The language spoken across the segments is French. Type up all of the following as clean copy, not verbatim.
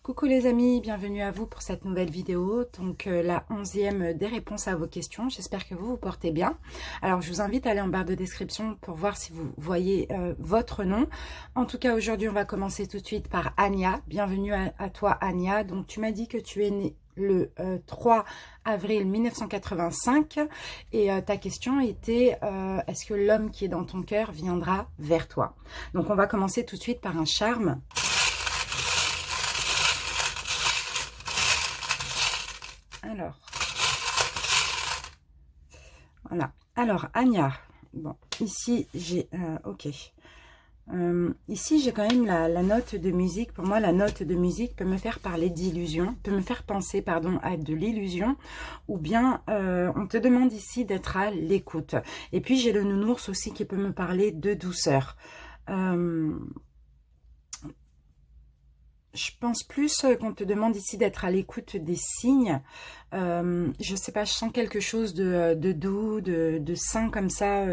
Coucou les amis, bienvenue à vous pour cette nouvelle vidéo, donc la 11e des réponses à vos questions. J'espère que vous vous portez bien. Alors je vous invite à aller en barre de description pour voir si vous voyez votre nom. En tout cas aujourd'hui on va commencer tout de suite par Anya. Bienvenue à toi Anya. Donc tu m'as dit que tu es née le 3 avril 1985 et ta question était est-ce que l'homme qui est dans ton cœur viendra vers toi? Donc on va commencer tout de suite par un charme. Alors, voilà. Alors, Anya, bon, ici, j'ai... ok. Ici, j'ai quand même la note de musique. Pour moi, la note de musique peut me faire parler d'illusion, peut me faire penser, pardon, à de l'illusion. Ou bien, on te demande ici d'être à l'écoute. Et puis, j'ai le nounours aussi qui peut me parler de douceur. Je pense plus qu'on te demande ici d'être à l'écoute des signes. Je sais pas, je sens quelque chose de doux, de sain comme ça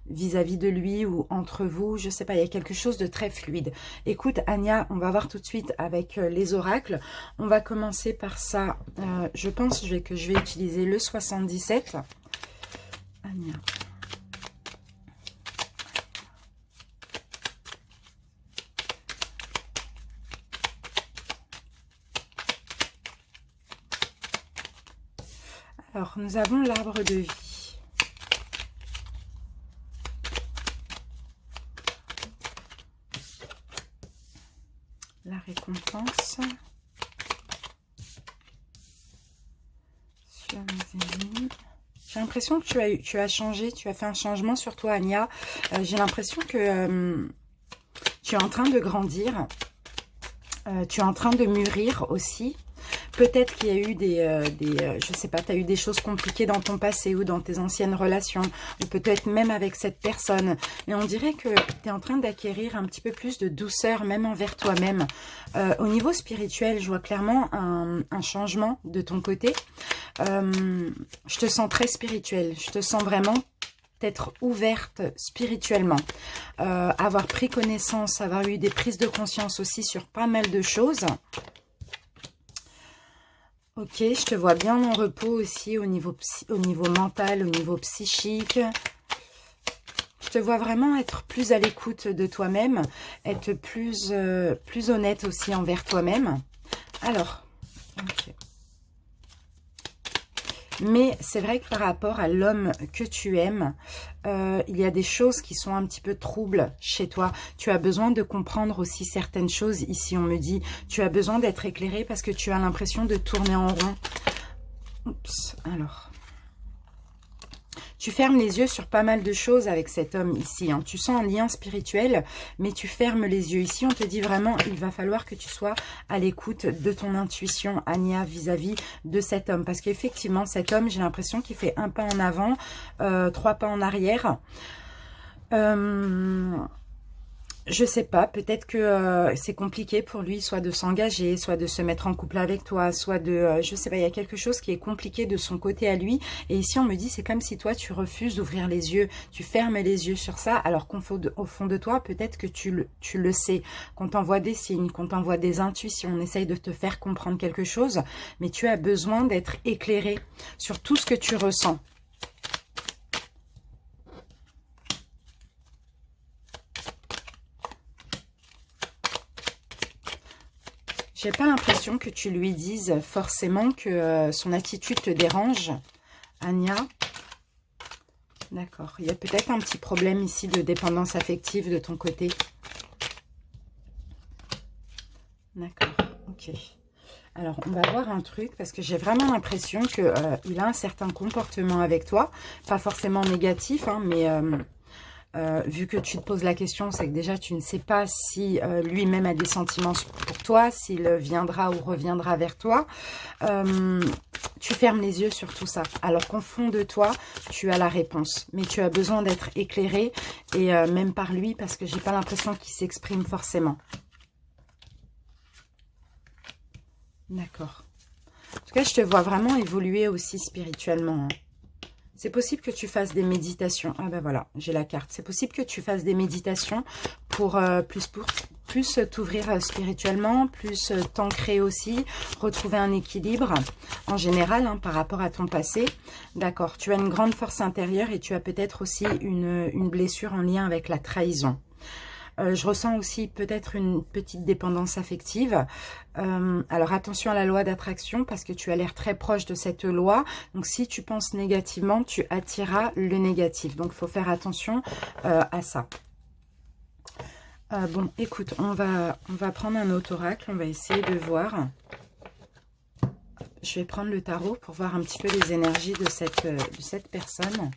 vis-à-vis de lui ou entre vous. Je sais pas, il y a quelque chose de très fluide. Écoute, Anya, on va voir tout de suite avec les oracles. On va commencer par ça. Je pense que je vais utiliser le 77. Anya. Alors, nous avons l'arbre de vie. La récompense. Sur mes ennemis. J'ai l'impression que tu as changé, tu as fait un changement sur toi, Anya. J'ai l'impression que tu es en train de grandir. Tu es en train de mûrir aussi. Peut-être qu'il y a eu je sais pas, tu as eu des choses compliquées dans ton passé ou dans tes anciennes relations, ou peut-être même avec cette personne. Mais on dirait que tu es en train d'acquérir un petit peu plus de douceur, même envers toi-même. Au niveau spirituel, je vois clairement un changement de ton côté. Je te sens très spirituelle, je te sens vraiment être ouverte spirituellement, avoir pris connaissance, avoir eu des prises de conscience aussi sur pas mal de choses. Ok, je te vois bien en repos aussi au niveau mental, au niveau psychique. Je te vois vraiment être plus à l'écoute de toi-même, être plus honnête aussi envers toi-même. Alors, ok. Mais c'est vrai que par rapport à l'homme que tu aimes, il y a des choses qui sont un petit peu troubles chez toi. Tu as besoin de comprendre aussi certaines choses. Ici, on me dit, tu as besoin d'être éclairé parce que tu as l'impression de tourner en rond. Oups, alors... Tu fermes les yeux sur pas mal de choses avec cet homme ici. Hein. Tu sens un lien spirituel, mais tu fermes les yeux. Ici, on te dit vraiment, il va falloir que tu sois à l'écoute de ton intuition, Anya, vis-à-vis de cet homme. Parce qu'effectivement, cet homme, j'ai l'impression qu'il fait un pas en avant, 3 pas en arrière. Je sais pas, peut-être que c'est compliqué pour lui, soit de s'engager, soit de se mettre en couple avec toi, soit de... je sais pas, il y a quelque chose qui est compliqué de son côté à lui. Et ici, on me dit, c'est comme si toi, tu refuses d'ouvrir les yeux, tu fermes les yeux sur ça, alors au fond de toi, peut-être que tu le sais, qu'on t'envoie des signes, qu'on t'envoie des intuitions, on essaye de te faire comprendre quelque chose, mais tu as besoin d'être éclairé sur tout ce que tu ressens. J'ai pas l'impression que tu lui dises forcément que son attitude te dérange, Anya. D'accord. Il y a peut-être un petit problème ici de dépendance affective de ton côté. D'accord. Ok. Alors, on va voir un truc parce que j'ai vraiment l'impression qu'il a un certain comportement avec toi. Pas forcément négatif, hein, mais... vu que tu te poses la question, c'est que déjà tu ne sais pas si lui-même a des sentiments pour toi, s'il viendra ou reviendra vers toi. Tu fermes les yeux sur tout ça. Alors qu'au fond de toi, tu as la réponse. Mais tu as besoin d'être éclairé et même par lui parce que j'ai pas l'impression qu'il s'exprime forcément. D'accord. En tout cas, je te vois vraiment évoluer aussi spirituellement. Hein. C'est possible que tu fasses des méditations. Ah ben voilà, j'ai la carte. C'est possible que tu fasses des méditations pour plus t'ouvrir spirituellement, plus t'ancrer aussi, retrouver un équilibre en général hein, par rapport à ton passé. D'accord, tu as une grande force intérieure et tu as peut-être aussi une blessure en lien avec la trahison. Je ressens aussi peut-être une petite dépendance affective. Alors attention à la loi d'attraction parce que tu as l'air très proche de cette loi. Donc si tu penses négativement, tu attireras le négatif. Donc il faut faire attention à ça. Bon, écoute, on va prendre un autre oracle. On va essayer de voir. Je vais prendre le tarot pour voir un petit peu les énergies de cette personne.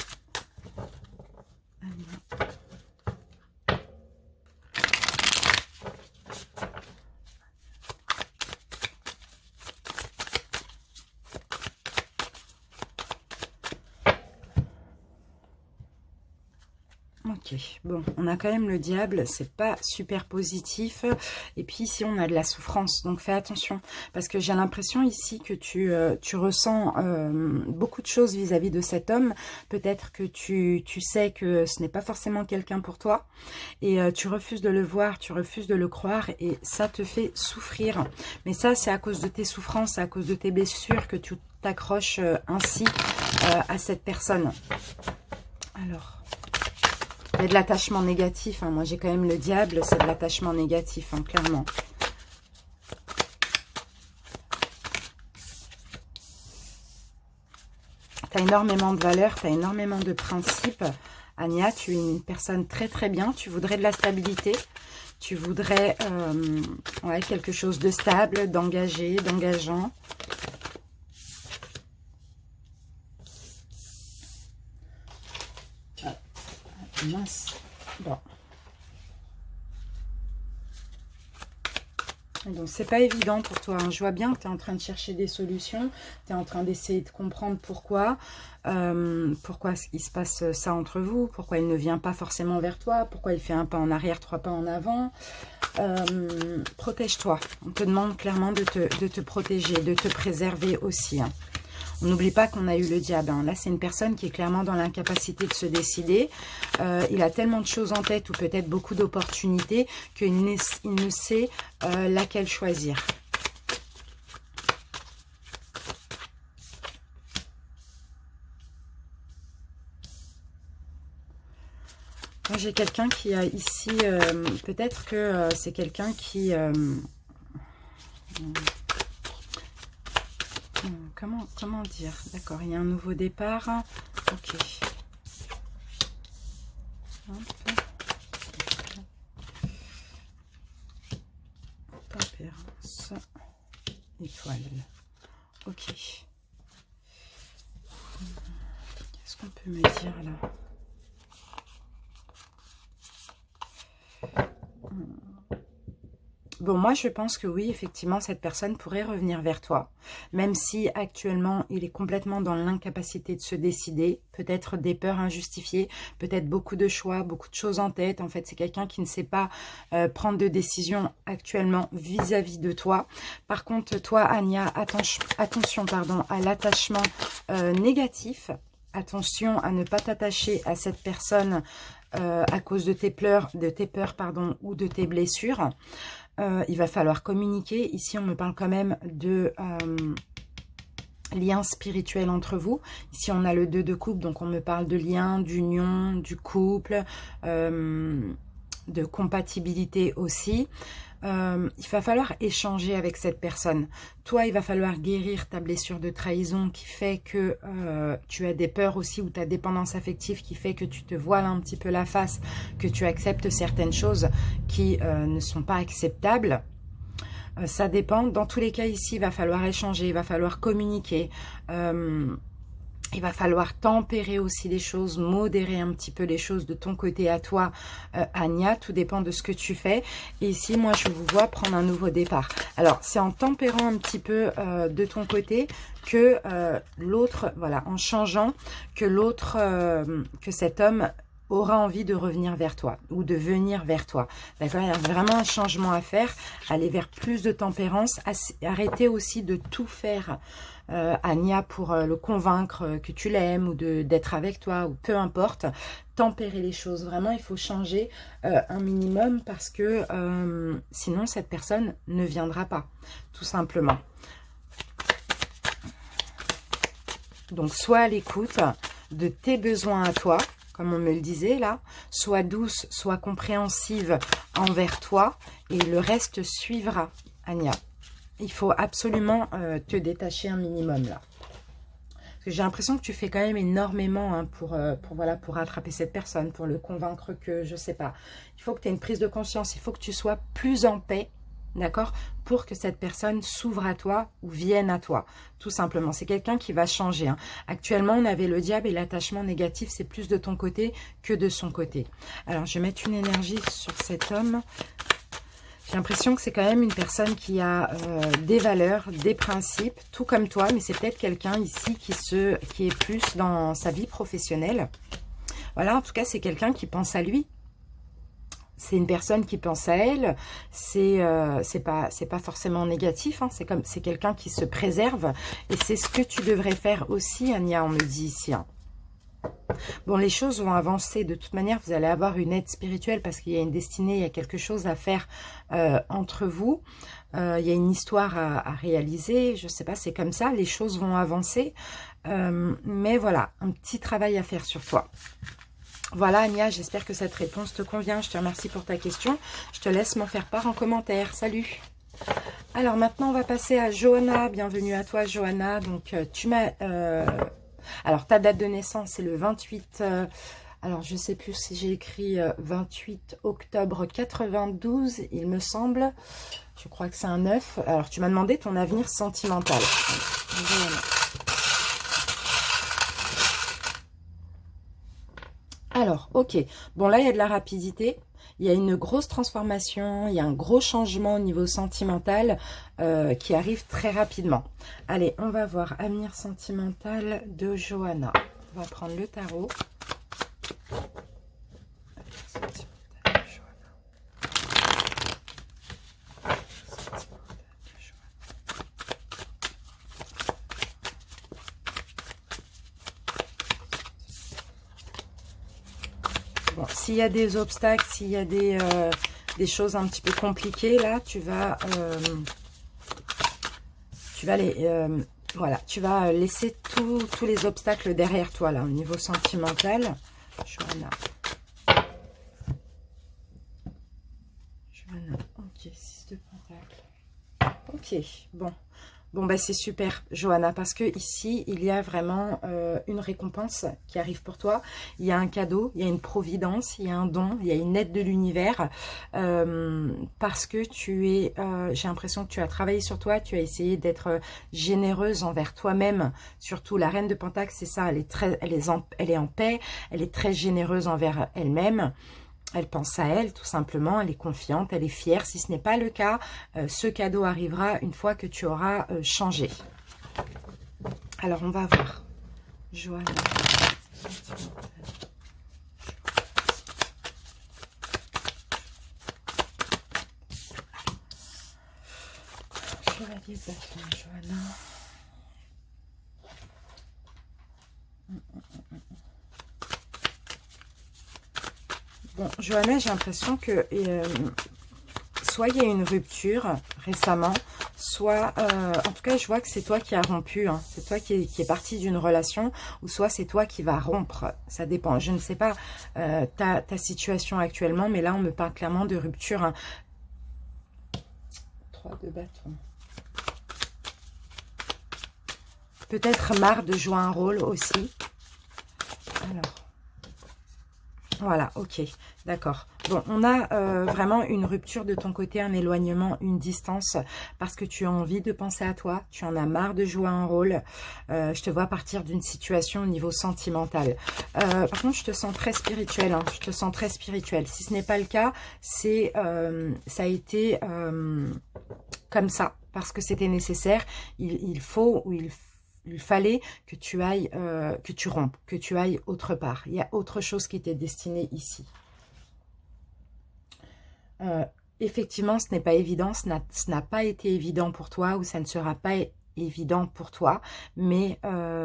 Ok, bon, on a quand même le diable, c'est pas super positif. Et puis ici, on a de la souffrance, donc fais attention. Parce que j'ai l'impression ici que tu ressens beaucoup de choses vis-à-vis de cet homme. Peut-être que tu sais que ce n'est pas forcément quelqu'un pour toi. Et tu refuses de le voir, tu refuses de le croire. Et ça te fait souffrir. Mais ça, c'est à cause de tes souffrances, c'est à cause de tes blessures que tu t'accroches ainsi à cette personne. Alors... il y a de l'attachement négatif. Hein. Moi, j'ai quand même le diable. C'est de l'attachement négatif, hein, clairement. Tu as énormément de valeurs. Tu as énormément de principes. Anya, tu es une personne très, très bien. Tu voudrais de la stabilité. Tu voudrais ouais, quelque chose de stable, d'engagé, d'engageant. Mince. Bon. Donc, c'est pas évident pour toi. Hein. Je vois bien que tu es en train de chercher des solutions. Tu es en train d'essayer de comprendre pourquoi. Pourquoi il se passe ça entre vous. Pourquoi il ne vient pas forcément vers toi. Pourquoi il fait un pas en arrière, 3 pas en avant. Protège-toi. On te demande clairement de te protéger, de te préserver aussi. Hein. On n'oublie pas qu'on a eu le diable. Hein. Là, c'est une personne qui est clairement dans l'incapacité de se décider. Il a tellement de choses en tête ou peut-être beaucoup d'opportunités qu'il ne sait laquelle choisir. Moi, j'ai quelqu'un qui a ici... peut-être que c'est quelqu'un qui... Comment dire? D'accord, il y a un nouveau départ. Ok. Hop. Tempérance. Étoile. Ok. Qu'est-ce qu'on peut me dire là? Bon, moi, je pense que oui, effectivement, cette personne pourrait revenir vers toi. Même si, actuellement, il est complètement dans l'incapacité de se décider. Peut-être des peurs injustifiées, peut-être beaucoup de choix, beaucoup de choses en tête. En fait, c'est quelqu'un qui ne sait pas prendre de décision actuellement vis-à-vis de toi. Par contre, toi, Anya, attention à l'attachement négatif. Attention à ne pas t'attacher à cette personne à cause de tes peurs, ou de tes blessures. Il va falloir communiquer. Ici, on me parle quand même de lien spirituel entre vous. Ici, on a le 2 de coupe, donc on me parle de lien, d'union, du couple, de compatibilité aussi. Il va falloir échanger avec cette personne. Toi, il va falloir guérir ta blessure de trahison qui fait que tu as des peurs aussi, ou ta dépendance affective qui fait que tu te voiles un petit peu la face, que tu acceptes certaines choses qui ne sont pas acceptables. Ça dépend. Dans tous les cas, ici, il va falloir échanger, il va falloir communiquer. Il va falloir tempérer aussi les choses, modérer un petit peu les choses de ton côté à toi, Anya. Tout dépend de ce que tu fais. Et ici, moi, je vous vois prendre un nouveau départ. Alors, c'est en tempérant un petit peu de ton côté que l'autre, voilà, en changeant, que l'autre, que cet homme aura envie de revenir vers toi ou de venir vers toi. D'accord? Il y a vraiment un changement à faire, aller vers plus de tempérance, arrêter aussi de tout faire, Anya, pour le convaincre que tu l'aimes ou d'être avec toi, ou peu importe. Tempérer les choses, vraiment, il faut changer un minimum parce que sinon cette personne ne viendra pas, tout simplement. Donc, sois à l'écoute de tes besoins à toi, comme on me le disait là, sois douce, sois compréhensive envers toi, et le reste suivra, Anya. Il faut absolument te détacher un minimum là. Parce que j'ai l'impression que tu fais quand même énormément hein, voilà, pour rattraper cette personne, pour le convaincre que, je sais pas. Il faut que tu aies une prise de conscience, il faut que tu sois plus en paix, d'accord, pour que cette personne s'ouvre à toi ou vienne à toi, tout simplement. C'est quelqu'un qui va changer. Hein. Actuellement, on avait le diable et l'attachement négatif, c'est plus de ton côté que de son côté. Alors, je vais mettre une énergie sur cet homme. J'ai l'impression que c'est quand même une personne qui a des valeurs, des principes, tout comme toi, mais c'est peut-être quelqu'un ici qui est plus dans sa vie professionnelle. Voilà, en tout cas, c'est quelqu'un qui pense à lui. C'est une personne qui pense à elle, c'est pas forcément négatif, hein. C'est quelqu'un qui se préserve, et c'est ce que tu devrais faire aussi, Anya, on me dit ici. Hein. Bon, les choses vont avancer, de toute manière, vous allez avoir une aide spirituelle, parce qu'il y a une destinée, il y a quelque chose à faire entre vous, il y a une histoire à réaliser, je sais pas, c'est comme ça, les choses vont avancer, mais voilà, un petit travail à faire sur toi. Voilà, Anya, j'espère que cette réponse te convient. Je te remercie pour ta question. Je te laisse m'en faire part en commentaire. Salut! Alors, maintenant, on va passer à Johanna. Bienvenue à toi, Johanna. Donc, tu m'as... Alors, ta date de naissance, c'est le 28... alors, je ne sais plus si j'ai écrit 28 octobre 92, il me semble. Je crois que c'est un 9. Alors, tu m'as demandé ton avenir sentimental. Johanna. Alors, ok. Bon, là, il y a de la rapidité. Il y a une grosse transformation. Il y a un gros changement au niveau sentimental qui arrive très rapidement. Allez, on va voir avenir sentimental de Johanna. On va prendre le tarot. Bon, s'il y a des obstacles, s'il y a des choses un petit peu compliquées, là, tu vas voilà, tu vas laisser tous les obstacles derrière toi, là, au niveau sentimental. Johanna. Johanna, ok, 6 de pentacle. Ok, bon. Bon, bah c'est super, Johanna, parce que ici, il y a vraiment une récompense qui arrive pour toi. Il y a un cadeau, il y a une providence, il y a un don, il y a une aide de l'univers. Parce que tu es, j'ai l'impression que tu as travaillé sur toi, tu as essayé d'être généreuse envers toi-même. Surtout, la reine de Pentacle, c'est ça, elle est en paix, elle est très généreuse envers elle-même. Elle pense à elle, tout simplement, elle est confiante, elle est fière. Si ce n'est pas le cas, ce cadeau arrivera une fois que tu auras changé. Alors, on va voir. Johanna. Chevalier de bâton, Johanna. Bon, Johanna, j'ai l'impression que soit il y a une rupture récemment, soit, en tout cas, je vois que c'est toi qui as rompu, hein. C'est toi qui est parti d'une relation, ou soit c'est toi qui vas rompre. Ça dépend. Je ne sais pas ta situation actuellement, mais là, on me parle clairement de rupture. Hein. 3 de bâton. Peut-être marre de jouer un rôle aussi. Alors. Voilà, ok, d'accord. Bon, on a vraiment une rupture de ton côté, un éloignement, une distance, parce que tu as envie de penser à toi, tu en as marre de jouer un rôle. Je te vois partir d'une situation au niveau sentimental. Par contre, je te sens très spirituel, hein, je te sens très spirituel. Si ce n'est pas le cas, c'est ça a été comme ça, parce que c'était nécessaire. Il faut, ou il fallait que tu ailles, que tu rompes, que tu ailles autre part. Il y a autre chose qui t'est destiné ici. Effectivement, ce n'est pas évident, ce n'a pas été évident pour toi, ou ça ne sera pas évident pour toi, mais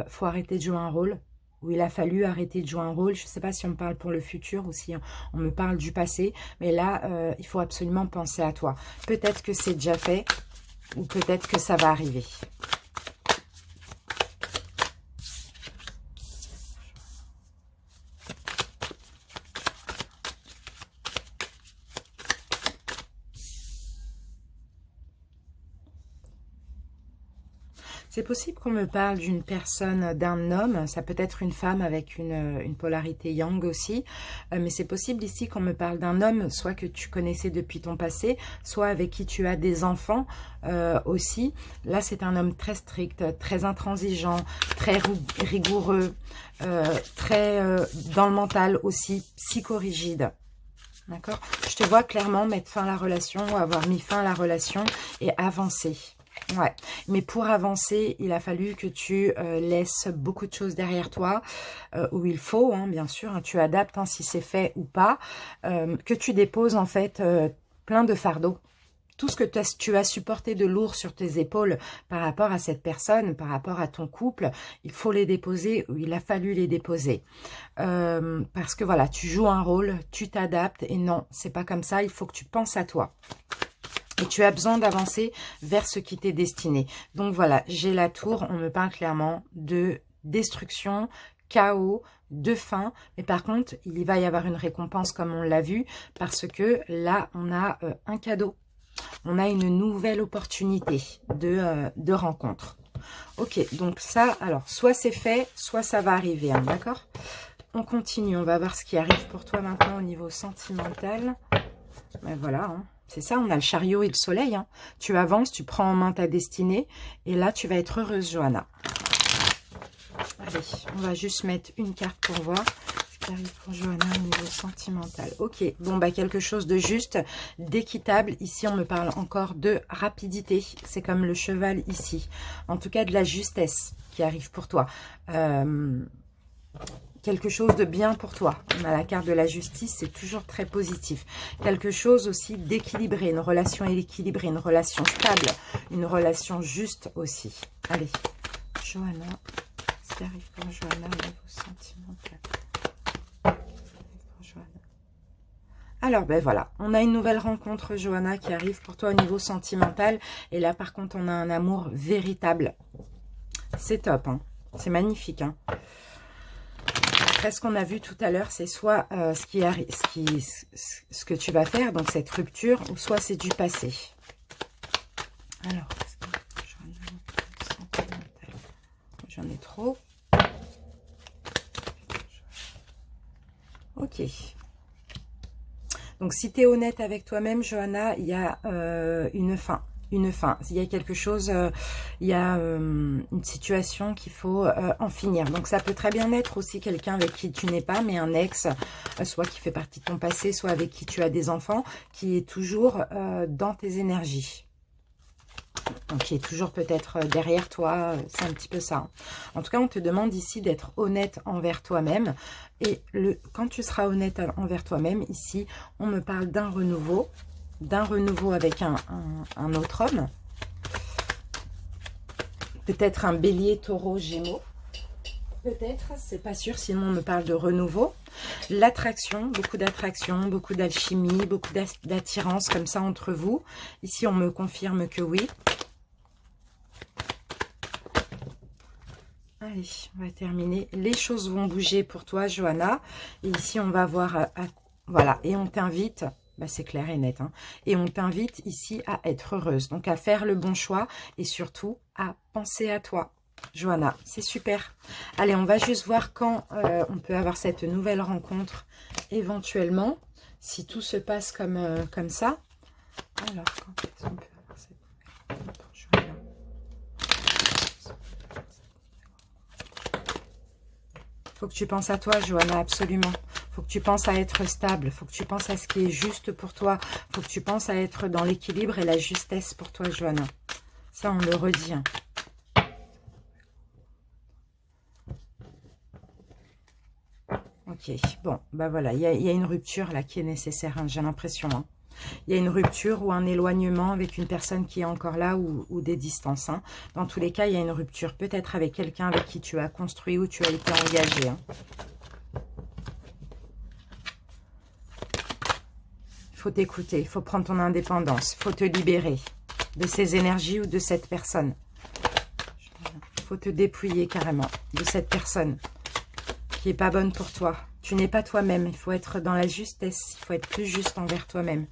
faut arrêter de jouer un rôle, ou il a fallu arrêter de jouer un rôle. Je ne sais pas si on me parle pour le futur ou si on me parle du passé, mais là, il faut absolument penser à toi. Peut-être que c'est déjà fait, ou peut-être que ça va arriver. C'est possible qu'on me parle d'une personne, d'un homme, ça peut être une femme avec une polarité yang aussi, mais c'est possible ici qu'on me parle d'un homme, soit que tu connaissais depuis ton passé, soit avec qui tu as des enfants aussi. Là, c'est un homme très strict, très intransigeant, très rigoureux, très dans le mental aussi, psychorigide. D'accord? Je te vois clairement mettre fin à la relation, ou avoir mis fin à la relation et avancer. Ouais, mais pour avancer, il a fallu que tu laisses beaucoup de choses derrière toi, où il faut, hein, bien sûr, hein, tu adaptes hein, si c'est fait ou pas, que tu déposes en fait plein de fardeaux. Tout ce que tu as supporté de lourd sur tes épaules par rapport à cette personne, par rapport à ton couple, il faut les déposer, ou il a fallu les déposer. Parce que voilà, tu joues un rôle, tu t'adaptes, et non, c'est pas comme ça, il faut que tu penses à toi. Et tu as besoin d'avancer vers ce qui t'est destiné. Donc voilà, j'ai la tour, on me parle clairement de destruction, chaos, de fin. Mais par contre, il va y avoir une récompense comme on l'a vu, parce que là, on a un cadeau. On a une nouvelle opportunité de rencontre. Ok, donc ça, alors, soit c'est fait, soit ça va arriver, hein, d'accord? On continue, on va voir ce qui arrive pour toi maintenant au niveau sentimental. Ben voilà, hein. C'est ça, on a le chariot et le soleil. Hein. Tu avances, tu prends en main ta destinée. Et là, tu vas être heureuse, Johanna. Allez, on va juste mettre une carte pour voir ce qui arrive pour Johanna au niveau sentimental. Ok, bon, bah quelque chose de juste, d'équitable. Ici, on me parle encore de rapidité. C'est comme le cheval ici. En tout cas, de la justesse qui arrive pour toi. Quelque chose de bien pour toi. On a la carte de la justice, c'est toujours très positif. Quelque chose aussi d'équilibré, une relation équilibrée, une relation stable, une relation juste aussi. Allez, Johanna, ce qui arrive pour Johanna au niveau sentimental. Alors, ben voilà, on a une nouvelle rencontre, Johanna, qui arrive pour toi au niveau sentimental. Et là, par contre, on a un amour véritable. C'est top, hein. C'est magnifique, hein. Après, ce qu'on a vu tout à l'heure, c'est soit ce que tu vas faire, donc cette rupture, ou soit c'est du passé. Alors, j'en ai trop. Ok. Donc, si tu es honnête avec toi-même, Johanna, il y a une fin. Une fin. Il y a quelque chose, il y a une situation qu'il faut en finir. Donc, ça peut très bien être aussi quelqu'un avec qui tu n'es pas, mais un ex, soit qui fait partie de ton passé, soit avec qui tu as des enfants, qui est toujours dans tes énergies. Donc, qui est toujours peut-être derrière toi, c'est un petit peu ça. En tout cas, on te demande ici d'être honnête envers toi-même. Et quand tu seras honnête envers toi-même, ici, on me parle d'un renouveau avec un autre homme. Peut-être un bélier, taureau, gémeaux. Peut-être, c'est pas sûr, sinon on me parle de renouveau. L'attraction, beaucoup d'alchimie, beaucoup d'attirance comme ça entre vous. Ici, on me confirme que oui. Allez, on va terminer. Les choses vont bouger pour toi, Johanna. Et ici, on va voir... voilà, et on t'invite... Bah, c'est clair et net. Hein. Et on t'invite ici à être heureuse. Donc, à faire le bon choix et surtout à penser à toi. Johanna, c'est super. Allez, on va juste voir quand on peut avoir cette nouvelle rencontre éventuellement. Si tout se passe comme ça. Alors, quand est-ce qu'on peut avoir cette nouvelle rencontre, Johanna? Faut que tu penses à toi, Johanna, absolument. Faut que tu penses à être stable. Faut que tu penses à ce qui est juste pour toi. Faut que tu penses à être dans l'équilibre et la justesse pour toi, Johanna. Ça, on le redit. Hein. Ok, bon, bah voilà, il y a une rupture là qui est nécessaire, hein, j'ai l'impression. Hein. Il y a une rupture ou un éloignement avec une personne qui est encore là ou des distances. Hein. Dans tous les cas, il y a une rupture, peut-être avec quelqu'un avec qui tu as construit ou tu as été engagé. Hein. Il faut t'écouter, il faut prendre ton indépendance, il faut te libérer de ces énergies ou de cette personne. Il faut te dépouiller carrément de cette personne qui n'est pas bonne pour toi. Tu n'es pas toi-même, il faut être dans la justesse, il faut être plus juste envers toi-même.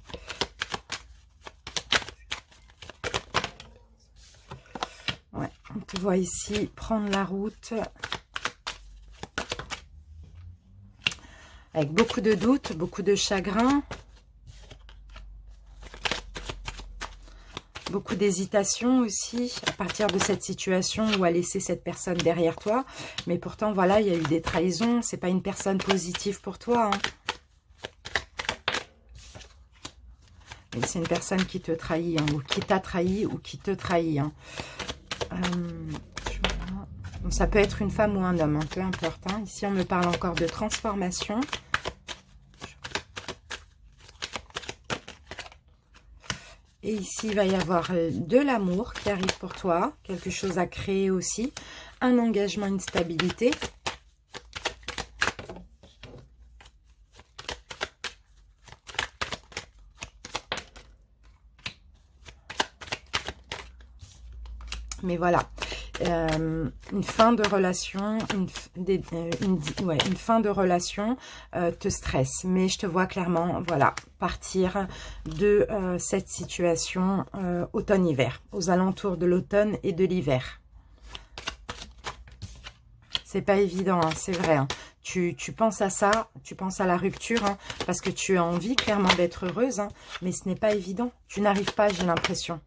Ouais, on te voit ici prendre la route avec beaucoup de doutes, beaucoup de chagrin, beaucoup d'hésitation aussi à partir de cette situation où à laisser cette personne derrière toi. Mais pourtant, voilà, il y a eu des trahisons. C'est pas une personne positive pour toi. Hein. C'est une personne qui te trahit, hein, ou qui t'a trahi, ou qui te trahit. Hein. Ça peut être une femme ou un homme, hein, peu importe. Hein. Ici, on me parle encore de transformation. Et ici, il va y avoir de l'amour qui arrive pour toi, quelque chose à créer aussi, un engagement, une stabilité. Mais voilà, une fin de relation, une fin de relation te stresse. Mais je te vois clairement, voilà, partir de cette situation automne-hiver, aux alentours de l'automne et de l'hiver. C'est pas évident, hein, c'est vrai. Hein. Tu penses à ça, tu penses à la rupture, hein, parce que tu as envie clairement d'être heureuse, hein, mais ce n'est pas évident. Tu n'arrives pas, j'ai l'impression.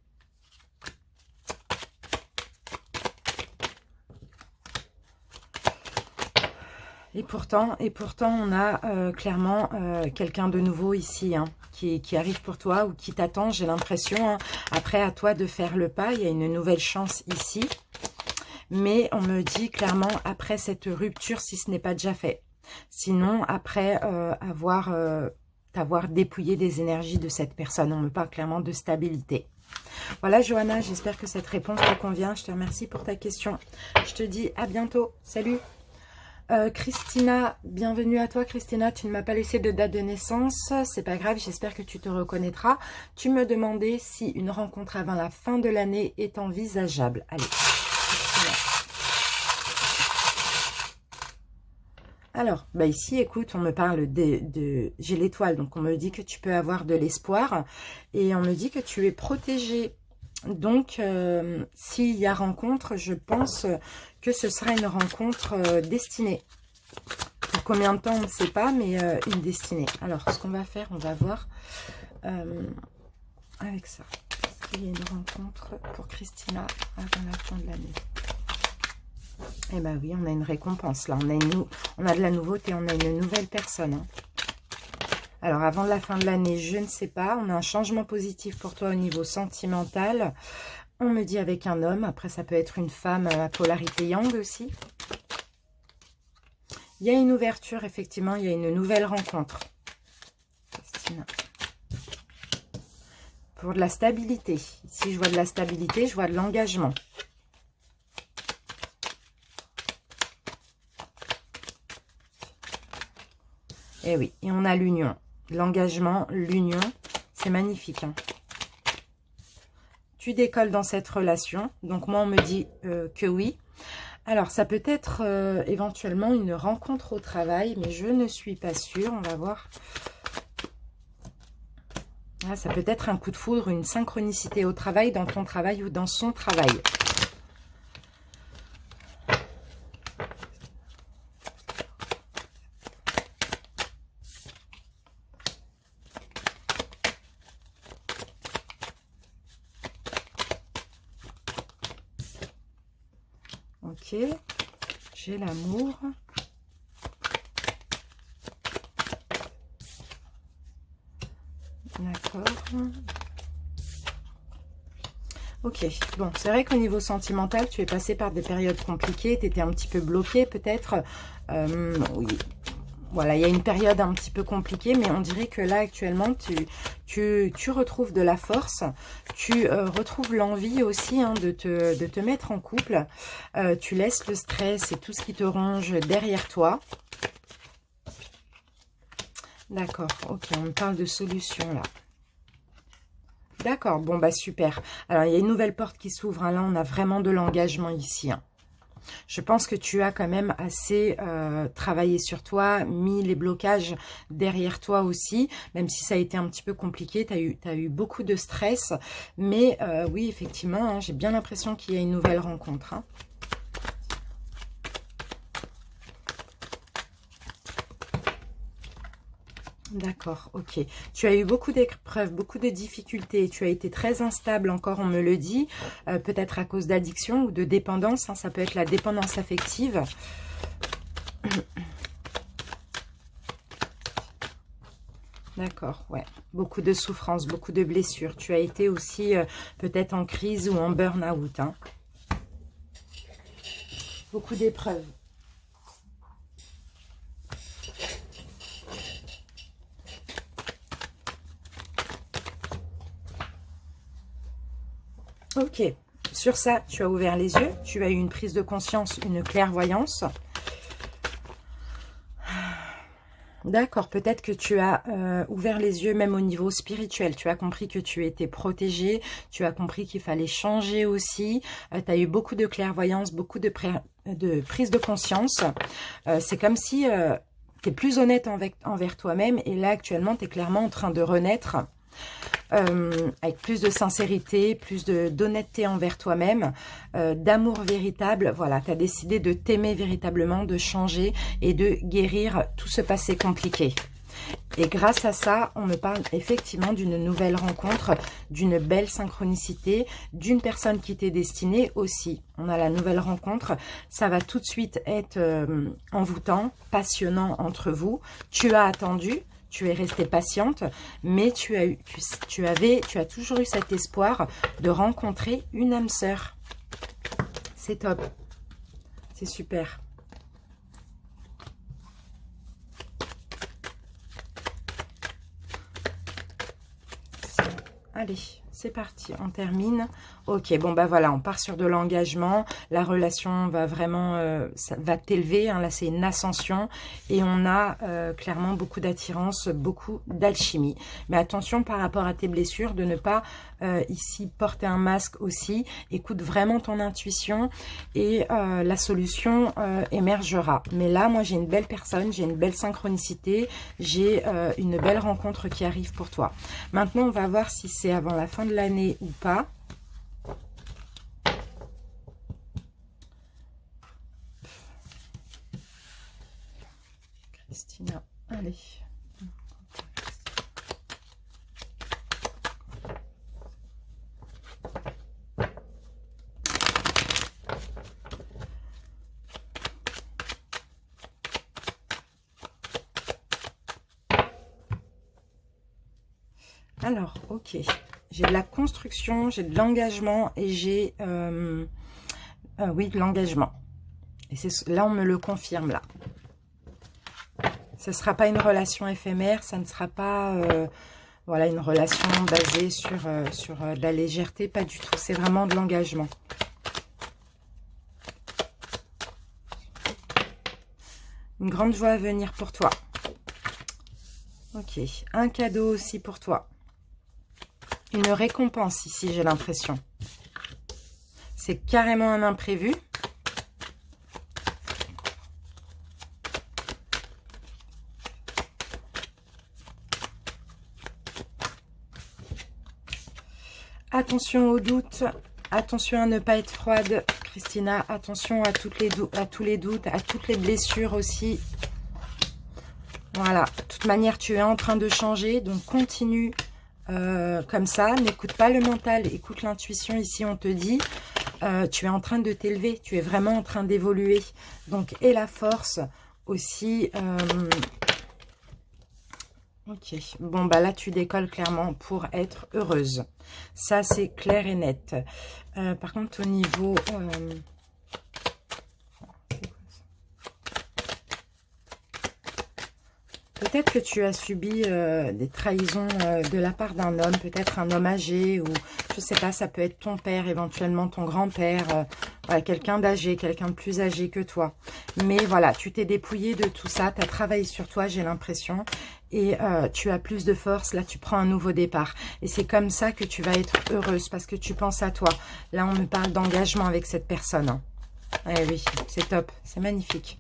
Et pourtant, on a clairement quelqu'un de nouveau ici, hein, qui arrive pour toi ou qui t'attend, j'ai l'impression. Hein. Après, à toi de faire le pas, il y a une nouvelle chance ici. Mais on me dit clairement, après cette rupture, si ce n'est pas déjà fait. Sinon, après t'avoir dépouillé des énergies de cette personne, on me parle clairement de stabilité. Voilà, Johanna, j'espère que cette réponse te convient. Je te remercie pour ta question. Je te dis à bientôt. Salut! Christina, bienvenue à toi. Christina, tu ne m'as pas laissé de date de naissance, c'est pas grave, j'espère que tu te reconnaîtras. Tu me demandais si une rencontre avant la fin de l'année est envisageable. Allez, Christina. Alors, bah ici, écoute, on me parle j'ai l'étoile, donc on me dit que tu peux avoir de l'espoir et on me dit que tu es protégée. Donc, s'il y a rencontre, je pense que ce sera une rencontre destinée. Pour combien de temps, on ne sait pas, mais une destinée. Alors, ce qu'on va faire, on va voir avec ça. Est-ce qu'il y a une rencontre pour Christina avant la fin de l'année? Eh bien oui, on a une récompense là. On a de la nouveauté, on a une nouvelle personne. Hein. Alors, avant la fin de l'année, je ne sais pas. On a un changement positif pour toi au niveau sentimental. On me dit avec un homme. Après, ça peut être une femme à polarité yang aussi. Il y a une ouverture, effectivement. Il y a une nouvelle rencontre. Christina. Pour de la stabilité. Ici, je vois de la stabilité, je vois de l'engagement. Et oui, et on a l'union. L'engagement, l'union, c'est magnifique. Hein. Tu décolles dans cette relation. Donc, moi, on me dit que oui. Alors, ça peut être éventuellement une rencontre au travail, mais je ne suis pas sûre. On va voir. Ah, ça peut être un coup de foudre, une synchronicité au travail, dans ton travail ou dans son travail. Ok, j'ai l'amour. D'accord. Ok, bon, c'est vrai qu'au niveau sentimental, tu es passé par des périodes compliquées, tu étais un petit peu bloqué peut-être. Oui, Voilà, il y a une période un petit peu compliquée, mais on dirait que là, actuellement, tu retrouves de la force, tu retrouves l'envie aussi hein, de te mettre en couple. Tu laisses le stress et tout ce qui te ronge derrière toi. D'accord, ok, on me parle de solution là. D'accord, bon bah super. Alors, il y a une nouvelle porte qui s'ouvre, hein. Là, on a vraiment de l'engagement ici, hein. Je pense que tu as quand même assez travaillé sur toi, mis les blocages derrière toi aussi, même si ça a été un petit peu compliqué, tu as eu beaucoup de stress. Mais oui, effectivement, hein, j'ai bien l'impression qu'il y a une nouvelle rencontre, hein. D'accord, ok. Tu as eu beaucoup d'épreuves, beaucoup de difficultés. Tu as été très instable encore, on me le dit. Peut-être à cause d'addiction ou de dépendance, hein, ça peut être la dépendance affective. D'accord, ouais. Beaucoup de souffrances, beaucoup de blessures. Tu as été aussi peut-être en crise ou en burn-out, hein. Beaucoup d'épreuves. Ok, sur ça, tu as ouvert les yeux, tu as eu une prise de conscience, une clairvoyance. D'accord, peut-être que tu as ouvert les yeux même au niveau spirituel. Tu as compris que tu étais protégé, tu as compris qu'il fallait changer aussi. Tu as eu beaucoup de clairvoyance, beaucoup de prise de conscience. C'est comme si tu es plus honnête envers toi-même et là, actuellement, tu es clairement en train de renaître. Avec plus de sincérité, plus d'honnêteté envers toi-même, d'amour véritable. Voilà, tu as décidé de t'aimer véritablement, de changer et de guérir tout ce passé compliqué. Et grâce à ça, on me parle effectivement d'une nouvelle rencontre, d'une belle synchronicité, d'une personne qui t'est destinée aussi. On a la nouvelle rencontre, ça va tout de suite être envoûtant, passionnant entre vous. Tu as attendu. Tu es restée patiente, mais tu as toujours eu cet espoir de rencontrer une âme sœur. C'est top. C'est super. Allez, c'est parti, on termine. Ok, bon bah voilà, on part sur de l'engagement. La relation va vraiment, ça va t'élever. Hein, là, c'est une ascension. Et on a clairement beaucoup d'attirance, beaucoup d'alchimie. Mais attention par rapport à tes blessures, de ne pas ici porter un masque aussi. Écoute vraiment ton intuition et la solution émergera. Mais là, moi, j'ai une belle personne, j'ai une belle synchronicité, j'ai une belle rencontre qui arrive pour toi. Maintenant, on va voir si c'est avant la fin de l'année ou pas. Christina, allez. Alors, ok. J'ai de la construction, j'ai de l'engagement et j'ai... oui, de l'engagement. Et là, on me le confirme, là. Ce ne sera pas une relation éphémère, ça ne sera pas voilà, une relation basée sur de la légèreté, pas du tout. C'est vraiment de l'engagement. Une grande joie à venir pour toi. Ok, un cadeau aussi pour toi. Une récompense ici, j'ai l'impression. C'est carrément un imprévu. Attention aux doutes, attention à ne pas être froide, Christina. Attention à tous les doutes, à toutes les blessures aussi. Voilà, de toute manière, tu es en train de changer, donc continue comme ça. N'écoute pas le mental, écoute l'intuition. Ici, on te dit, tu es en train de t'élever, tu es vraiment en train d'évoluer. Donc, et la force aussi... Ok, bon bah là tu décolles clairement pour être heureuse. Ça c'est clair et net. Par contre au niveau... peut-être que tu as subi des trahisons de la part d'un homme, peut-être un homme âgé, ou je sais pas, ça peut être ton père, éventuellement ton grand-père, voilà, quelqu'un d'âgé, quelqu'un de plus âgé que toi. Mais voilà, tu t'es dépouillé de tout ça, tu as travaillé sur toi, j'ai l'impression, et tu as plus de force, là tu prends un nouveau départ. Et c'est comme ça que tu vas être heureuse, parce que tu penses à toi. Là, on me parle d'engagement avec cette personne. Hein. Eh oui, c'est top, c'est magnifique.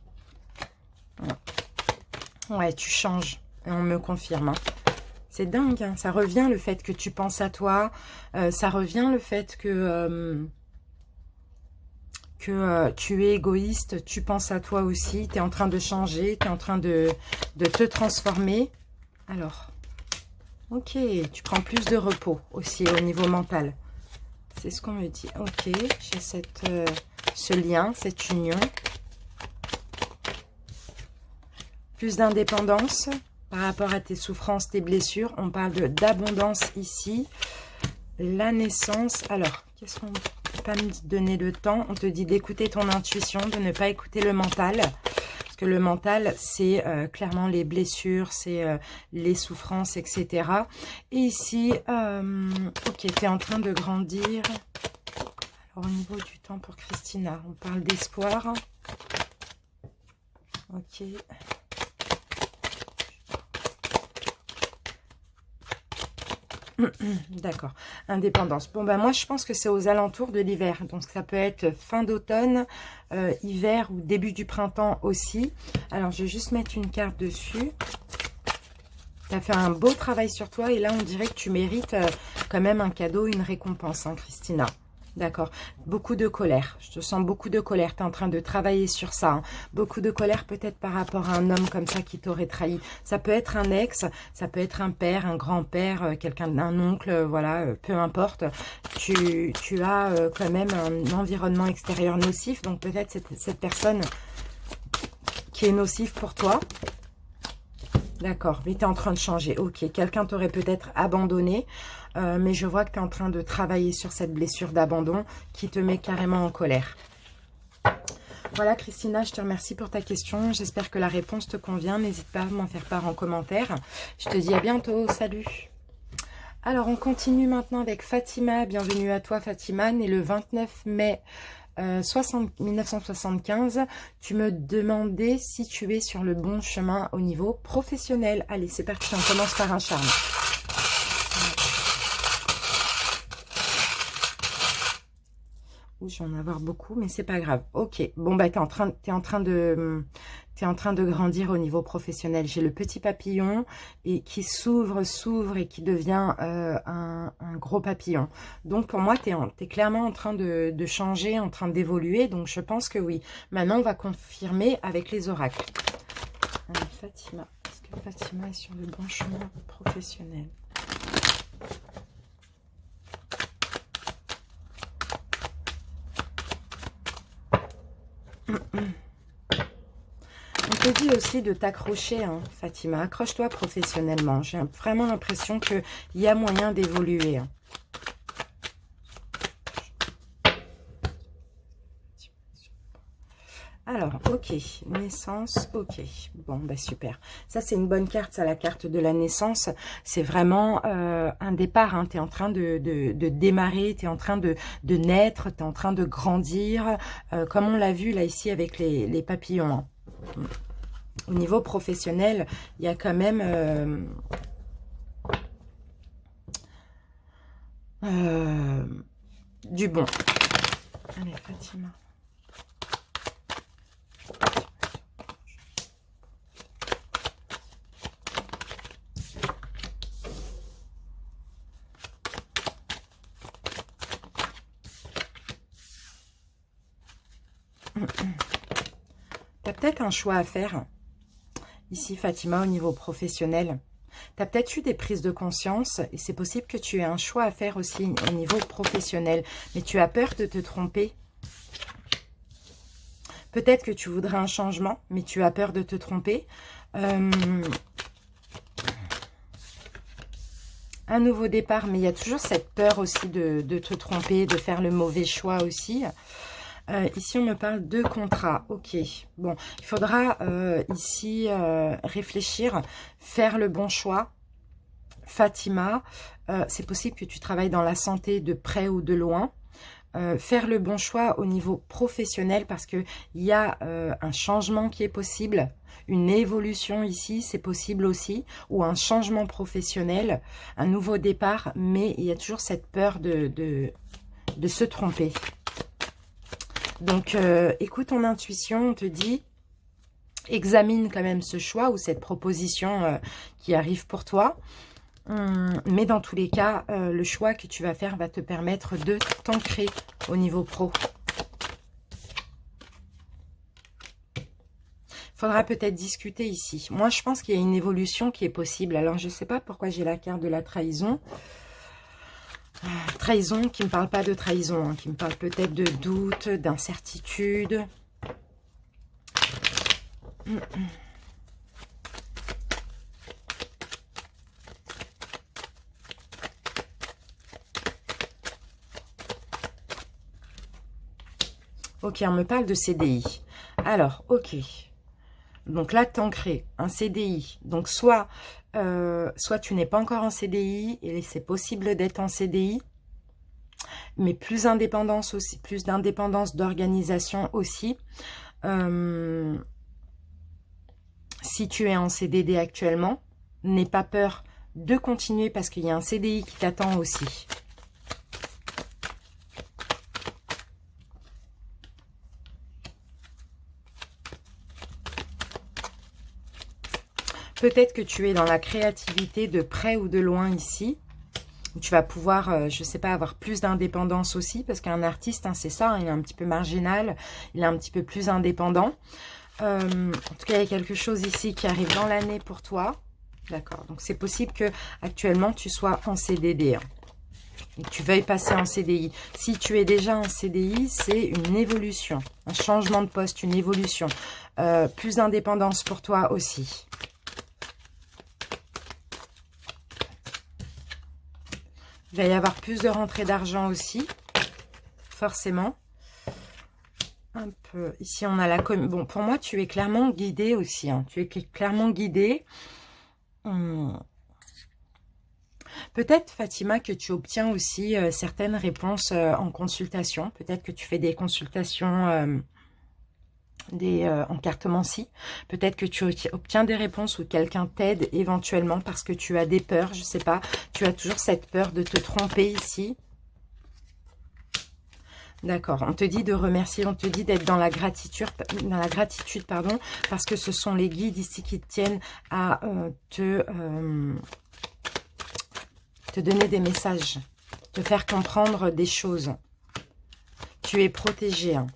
Ouais, tu changes, et on me confirme. Hein. C'est dingue, hein. Ça revient le fait que tu penses à toi, ça revient le fait que tu es égoïste, tu penses à toi aussi, tu es en train de changer, tu es en train de te transformer. Alors, ok, tu prends plus de repos aussi au niveau mental. C'est ce qu'on me dit. Ok, j'ai ce lien, cette union. Plus d'indépendance par rapport à tes souffrances, tes blessures. On parle d'abondance ici. La naissance. Alors, qu'est-ce qu'on ne peut pas me donner de temps? On te dit d'écouter ton intuition, de ne pas écouter le mental. Parce que le mental, c'est clairement les blessures, c'est les souffrances, etc. Et ici, ok, tu es en train de grandir. Alors, au niveau du temps pour Christina, on parle d'espoir. Ok. D'accord. Indépendance. Bon, ben moi, je pense que c'est aux alentours de l'hiver. Donc, ça peut être fin d'automne, hiver ou début du printemps aussi. Alors, je vais juste mettre une carte dessus. Tu as fait un beau travail sur toi. Et là, on dirait que tu mérites quand même un cadeau, une récompense, hein, Christina. D'accord. Beaucoup de colère. Je te sens beaucoup de colère. Tu es en train de travailler sur ça. Hein. Beaucoup de colère peut-être par rapport à un homme comme ça qui t'aurait trahi. Ça peut être un ex, ça peut être un père, un grand-père, quelqu'un d'un oncle, voilà, peu importe. Tu as quand même un environnement extérieur nocif. Donc peut-être cette personne qui est nocive pour toi. D'accord, mais tu es en train de changer. Ok, quelqu'un t'aurait peut-être abandonné, mais je vois que tu es en train de travailler sur cette blessure d'abandon qui te met carrément en colère. Voilà, Christina, je te remercie pour ta question. J'espère que la réponse te convient. N'hésite pas à m'en faire part en commentaire. Je te dis à bientôt. Salut. Alors, on continue maintenant avec Fatima. Bienvenue à toi, Fatima, née le 29 mai 1975, tu me demandais si tu es sur le bon chemin au niveau professionnel. Allez, c'est parti, on commence par un charme. Ouh, je vais en avoir beaucoup, mais c'est pas grave. Ok, bon, bah, t'es en train de grandir au niveau professionnel. J'ai le petit papillon et qui s'ouvre et qui devient un gros papillon. Donc, pour moi, tu es clairement en train de changer, en train d'évoluer. Donc, je pense que oui. Maintenant, on va confirmer avec les oracles. Allez, Fatima. Est-ce que Fatima est sur le bon chemin professionnel? On te dit aussi de t'accrocher, hein, Fatima. Accroche-toi professionnellement. J'ai vraiment l'impression qu'il y a moyen d'évoluer. Hein. Alors, ok. Naissance, ok. Bon, bah super. Ça, c'est une bonne carte, ça, la carte de la naissance. C'est vraiment un départ. Hein. Tu es en train de démarrer, tu es en train de naître, tu es en train de grandir. Comme on l'a vu là, ici, avec les papillons. Hein. Au niveau professionnel, il y a quand même du bon. Allez, Fatima. Tu as peut-être un choix à faire. Ici, Fatima, au niveau professionnel, tu as peut-être eu des prises de conscience et c'est possible que tu aies un choix à faire aussi au niveau professionnel. Mais tu as peur de te tromper. Peut-être que tu voudrais un changement, mais tu as peur de te tromper. Un nouveau départ, mais il y a toujours cette peur aussi de te tromper, de faire le mauvais choix aussi. Ici, on me parle de contrat. Ok. Bon, il faudra ici réfléchir, faire le bon choix. Fatima, c'est possible que tu travailles dans la santé de près ou de loin. Faire le bon choix au niveau professionnel parce que il y a un changement qui est possible, une évolution ici, c'est possible aussi, ou un changement professionnel, un nouveau départ, mais il y a toujours cette peur de se tromper. Donc, écoute ton intuition, on te dit, examine quand même ce choix ou cette proposition qui arrive pour toi. Mais dans tous les cas, le choix que tu vas faire va te permettre de t'ancrer au niveau pro. Il faudra peut-être discuter ici. Moi, je pense qu'il y a une évolution qui est possible. Alors, je ne sais pas pourquoi j'ai la carte de la trahison. Trahison qui ne me parle pas de trahison, hein, qui me parle peut-être de doute, d'incertitude. Ok, on me parle de CDI. Alors, ok. Donc là, t'ancrer un CDI. Donc, soit tu n'es pas encore en CDI, et c'est possible d'être en CDI, mais plus d'indépendance aussi, plus d'indépendance d'organisation aussi. Si tu es en CDD actuellement, n'aie pas peur de continuer parce qu'il y a un CDI qui t'attend aussi. Peut-être que tu es dans la créativité de près ou de loin ici. Tu vas pouvoir, je ne sais pas, avoir plus d'indépendance aussi. Parce qu'un artiste, hein, c'est ça, hein, il est un petit peu marginal. Il est un petit peu plus indépendant. En tout cas, il y a quelque chose ici qui arrive dans l'année pour toi. D'accord. Donc, c'est possible que actuellement tu sois en CDD. Hein, et que tu veuilles passer en CDI. Si tu es déjà en CDI, c'est une évolution. Un changement de poste, une évolution. Plus d'indépendance pour toi aussi. Il va y avoir plus de rentrée d'argent aussi, forcément. Un peu. Ici, on a la com. Bon, pour moi, tu es clairement guidé aussi. Hein. Tu es clairement guidé. Peut-être, Fatima, que tu obtiens aussi certaines réponses en consultation. Peut-être que tu fais des consultations en cartomancie. Peut-être que tu obtiens des réponses ou quelqu'un t'aide éventuellement parce que tu as des peurs, je sais pas. Tu as toujours cette peur de te tromper ici. D'accord, on te dit de remercier, on te dit d'être dans la gratitude, pardon, parce que ce sont les guides ici qui tiennent à te donner des messages, te faire comprendre des choses. Tu es protégé, hein.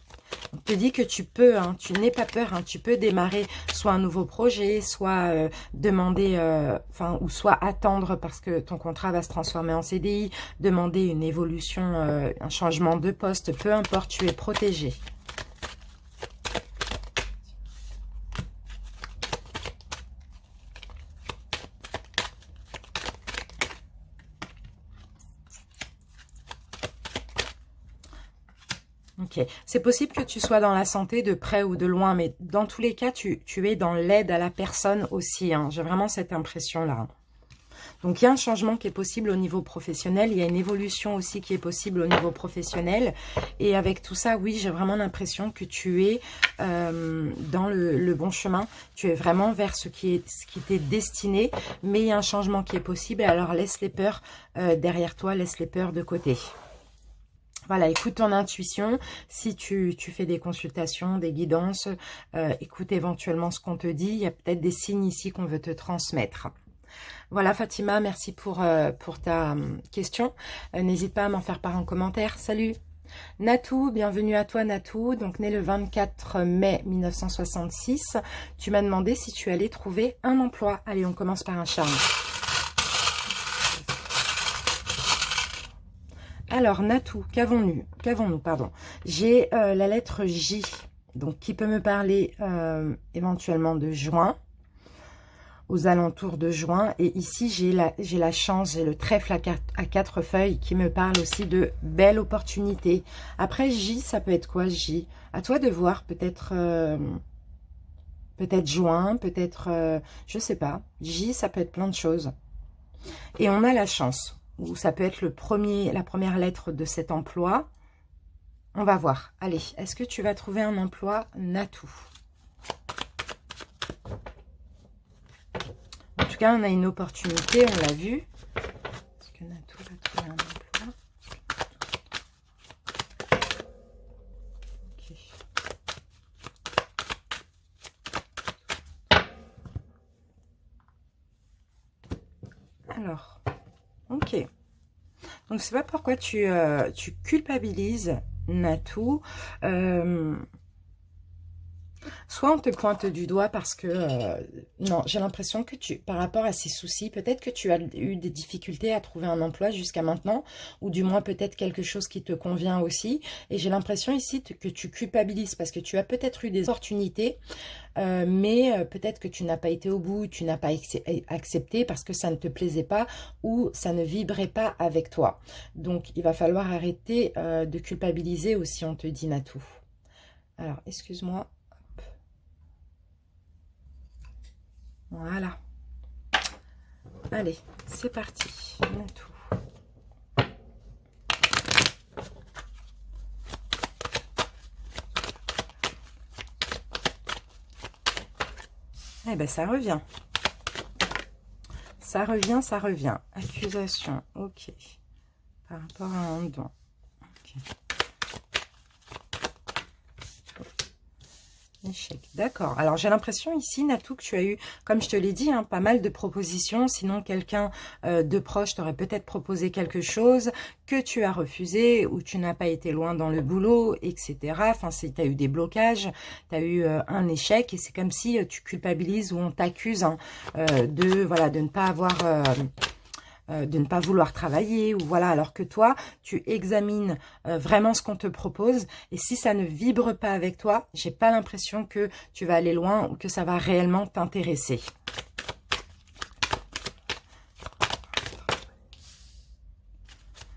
On te dit que tu peux, hein, tu n'aie pas peur, hein, tu peux démarrer soit un nouveau projet, soit demander, ou soit attendre parce que ton contrat va se transformer en CDI, demander une évolution, un changement de poste, peu importe, tu es protégé. Ok, c'est possible que tu sois dans la santé de près ou de loin, mais dans tous les cas, tu es dans l'aide à la personne aussi. Hein. J'ai vraiment cette impression-là. Donc, il y a un changement qui est possible au niveau professionnel. Il y a une évolution aussi qui est possible au niveau professionnel. Et avec tout ça, oui, j'ai vraiment l'impression que tu es dans le bon chemin. Tu es vraiment vers ce qui t'est destiné. Mais il y a un changement qui est possible. Alors, laisse les peurs derrière toi. Laisse les peurs de côté. Voilà, écoute ton intuition. Si tu fais des consultations, des guidances, écoute éventuellement ce qu'on te dit. Il y a peut-être des signes ici qu'on veut te transmettre. Voilà Fatima, merci pour ta question. N'hésite pas à m'en faire part en commentaire. Salut Natou, bienvenue à toi Natou. Donc né le 24 mai 1966. Tu m'as demandé si tu allais trouver un emploi. Allez, on commence par un charme. Alors, Natou, qu'avons-nous, pardon. J'ai la lettre J, donc qui peut me parler éventuellement de juin, aux alentours de juin. Et ici, j'ai la chance, j'ai le trèfle à 4 feuilles qui me parle aussi de belles opportunités. Après, J, ça peut être quoi, J? À toi de voir, peut-être peut-être juin, peut-être, je sais pas. J, ça peut être plein de choses. Et on a la chance, ou ça peut être la première lettre de cet emploi. On va voir. Allez, est-ce que tu vas trouver un emploi, Natou? En tout cas, on a une opportunité, on l'a vu. Est-ce que Natou va trouver un emploi? Okay. Alors, ok. Donc, c'est pas pourquoi tu culpabilises, Natou. Soit on te pointe du doigt parce que, non, j'ai l'impression que par rapport à ces soucis, peut-être que tu as eu des difficultés à trouver un emploi jusqu'à maintenant, ou du moins peut-être quelque chose qui te convient aussi. Et j'ai l'impression ici que tu culpabilises parce que tu as peut-être eu des opportunités, mais peut-être que tu n'as pas été au bout, tu n'as pas accepté parce que ça ne te plaisait pas ou ça ne vibrait pas avec toi. Donc, il va falloir arrêter de culpabiliser aussi, on te dit, Natou. Alors, excuse-moi. Voilà. Allez, c'est parti. Natou. Eh ben, ça revient. Ça revient, ça revient. Accusation, ok. Par rapport à un don. Ok. Échec, d'accord. Alors, j'ai l'impression ici, Natou, que tu as eu, comme je te l'ai dit, hein, pas mal de propositions. Sinon, quelqu'un de proche t'aurait peut-être proposé quelque chose que tu as refusé ou tu n'as pas été loin dans le boulot, etc. Enfin, tu as eu des blocages, tu as eu un échec et c'est comme si tu culpabilises ou on t'accuse hein, de ne pas avoir... de ne pas vouloir travailler, ou voilà, alors que toi, tu examines vraiment ce qu'on te propose, et si ça ne vibre pas avec toi, j'ai pas l'impression que tu vas aller loin, ou que ça va réellement t'intéresser.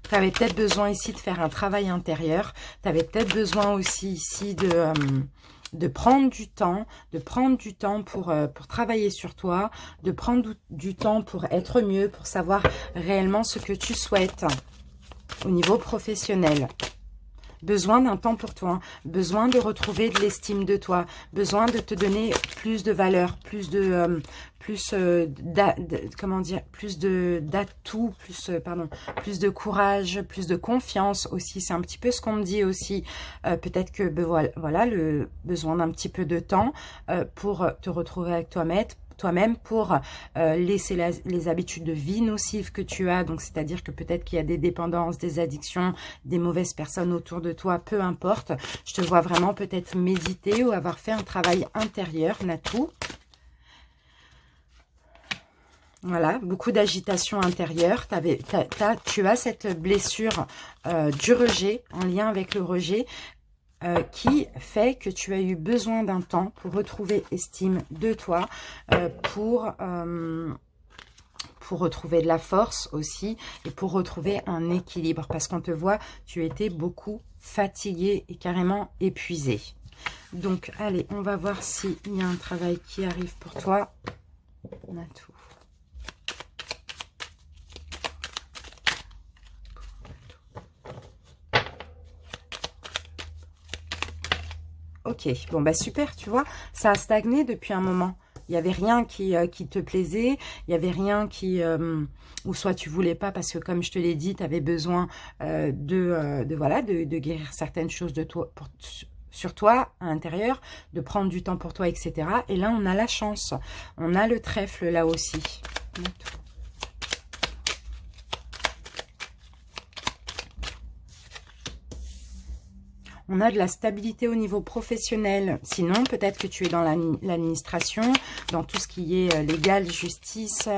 Tu avais peut-être besoin ici de faire un travail intérieur, tu avais peut-être besoin aussi ici de prendre du temps pour travailler sur toi, de prendre du temps pour être mieux, pour savoir réellement ce que tu souhaites au niveau professionnel. Besoin d'un temps pour toi, besoin de retrouver de l'estime de toi, besoin de te donner plus de valeur, plus d'atouts, plus de courage, plus de confiance aussi. C'est un petit peu ce qu'on me dit aussi. Peut-être que voilà le besoin d'un petit peu de temps pour te retrouver avec toi-même pour laisser les habitudes de vie nocives que tu as. Donc, c'est-à-dire que peut-être qu'il y a des dépendances, des addictions, des mauvaises personnes autour de toi, peu importe. Je te vois vraiment peut-être méditer ou avoir fait un travail intérieur, Natou. Voilà, beaucoup d'agitation intérieure. Tu as cette blessure du rejet, en lien avec le rejet, qui fait que tu as eu besoin d'un temps pour retrouver estime de toi, pour retrouver de la force aussi et pour retrouver un équilibre. Parce qu'on te voit, tu étais beaucoup fatigué et carrément épuisé. Donc, allez, on va voir s'il y a un travail qui arrive pour toi. On a tout. Ok, bon bah super, tu vois, ça a stagné depuis un moment. Il n'y avait rien qui te plaisait, il n'y avait rien ou soit tu voulais pas parce que comme je te l'ai dit, tu avais besoin de guérir certaines choses de toi, sur toi, à l'intérieur, de prendre du temps pour toi, etc. Et là, on a la chance, on a le trèfle là aussi. On a de la stabilité au niveau professionnel. Sinon, peut-être que tu es dans l'administration, dans tout ce qui est légal, justice,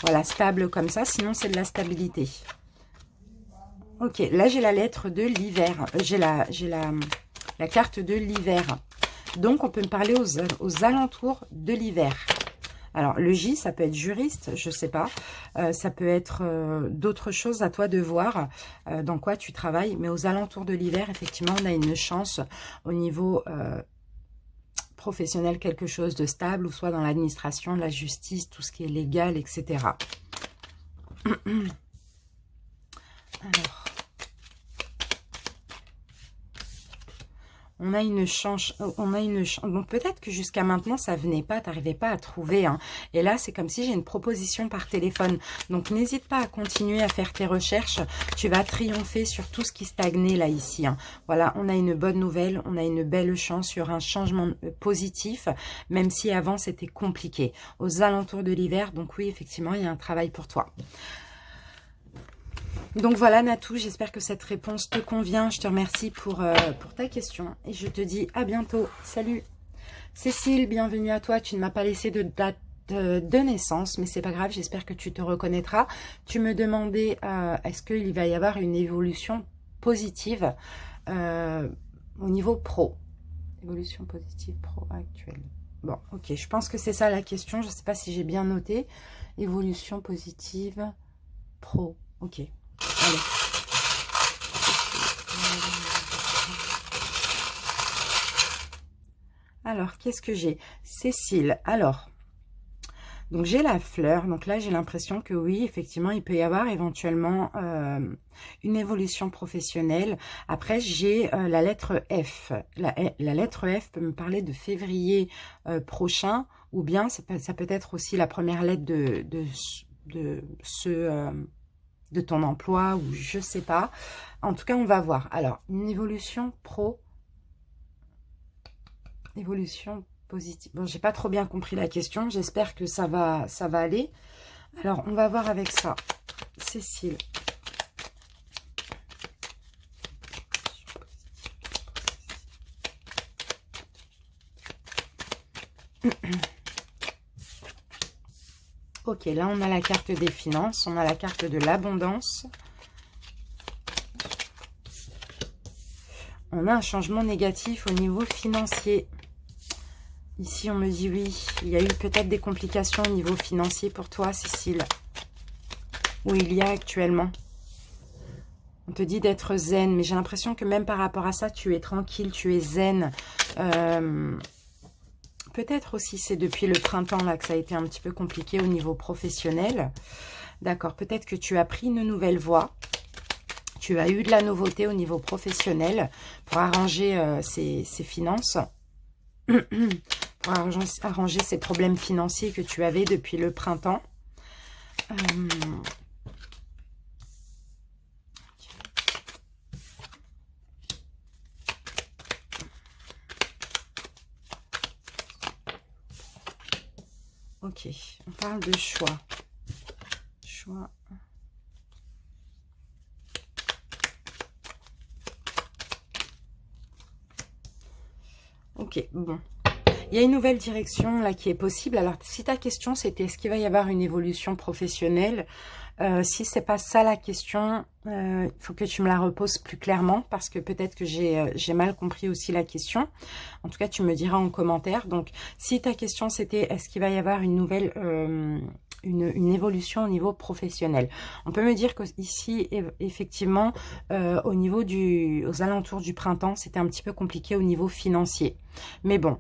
voilà, stable comme ça. Sinon, c'est de la stabilité. Ok, là, j'ai la lettre de l'hiver. J'ai la carte de l'hiver. Donc, on peut me parler aux alentours de l'hiver. Alors, le J, ça peut être juriste, je sais pas. Ça peut être d'autres choses, à toi de voir dans quoi tu travailles. Mais aux alentours de l'hiver, effectivement, on a une chance au niveau professionnel, quelque chose de stable, ou soit dans l'administration, la justice, tout ce qui est légal, etc. Alors, on a une chance, donc peut-être que jusqu'à maintenant, ça venait pas, tu n'arrivais pas à trouver. Hein. Et là, c'est comme si j'ai une proposition par téléphone. Donc, n'hésite pas à continuer à faire tes recherches. Tu vas triompher sur tout ce qui stagnait là, ici. Hein. Voilà, on a une bonne nouvelle, on a une belle chance sur un changement positif, même si avant, c'était compliqué. Aux alentours de l'hiver, donc oui, effectivement, il y a un travail pour toi. Donc voilà Natou, j'espère que cette réponse te convient. Je te remercie pour ta question et je te dis à bientôt. Salut Cécile, bienvenue à toi. Tu ne m'as pas laissé de date de naissance, mais c'est pas grave, j'espère que tu te reconnaîtras. Tu me demandais est-ce qu'il va y avoir une évolution positive au niveau pro. Évolution positive pro actuelle. Bon, ok, je pense que c'est ça la question. Je ne sais pas si j'ai bien noté. Évolution positive pro. Ok. Allez. Alors, qu'est-ce que j'ai? Cécile, alors, donc j'ai la fleur, donc là j'ai l'impression que oui, effectivement, il peut y avoir éventuellement une évolution professionnelle. Après, j'ai la lettre F. La lettre F peut me parler de février prochain, ou bien ça peut être aussi la première lettre de ton emploi, ou je sais pas. En tout cas, on va voir. Alors, une évolution pro, évolution positive. Bon, j'ai pas trop bien compris la question. J'espère que ça va aller. Alors, on va voir avec ça. Cécile. Ok, là on a la carte des finances, on a la carte de l'abondance. On a un changement négatif au niveau financier. Ici on me dit oui, il y a eu peut-être des complications au niveau financier pour toi Cécile. Ou il y a actuellement. On te dit d'être zen, mais j'ai l'impression que même par rapport à ça, tu es tranquille, tu es zen. Peut-être aussi c'est depuis le printemps là que ça a été un petit peu compliqué au niveau professionnel. D'accord, peut-être que tu as pris une nouvelle voie. Tu as eu de la nouveauté au niveau professionnel pour arranger ces finances. Pour arranger ces problèmes financiers que tu avais depuis le printemps. Ok, on parle de choix. Choix. Ok, bon. Il y a une nouvelle direction là qui est possible. Alors, si ta question c'était est-ce qu'il va y avoir une évolution professionnelle, si c'est pas ça la question, il faut que tu me la reposes plus clairement parce que peut-être que j'ai mal compris aussi la question. En tout cas, tu me diras en commentaire. Donc, si ta question c'était est-ce qu'il va y avoir une nouvelle une évolution au niveau professionnel. On peut me dire qu'ici, effectivement, aux alentours du printemps, c'était un petit peu compliqué au niveau financier. Mais bon,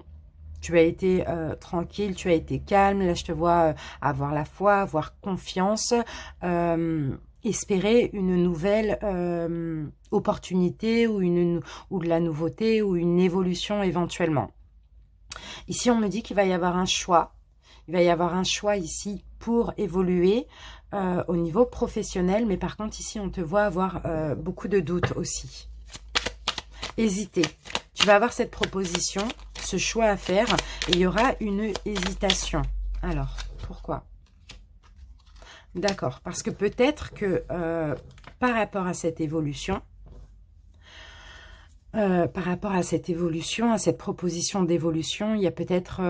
tu as été tranquille, tu as été calme. Là, je te vois avoir la foi, avoir confiance, espérer une nouvelle opportunité ou de la nouveauté ou une évolution éventuellement. Ici, on me dit qu'il va y avoir un choix. Il va y avoir un choix ici pour évoluer au niveau professionnel. Mais par contre, ici, on te voit avoir beaucoup de doutes aussi. Hésiter. Tu vas avoir cette proposition, ce choix à faire, et il y aura une hésitation. Alors, pourquoi? D'accord, parce que peut-être que par rapport à cette évolution, à cette proposition d'évolution, il y a peut-être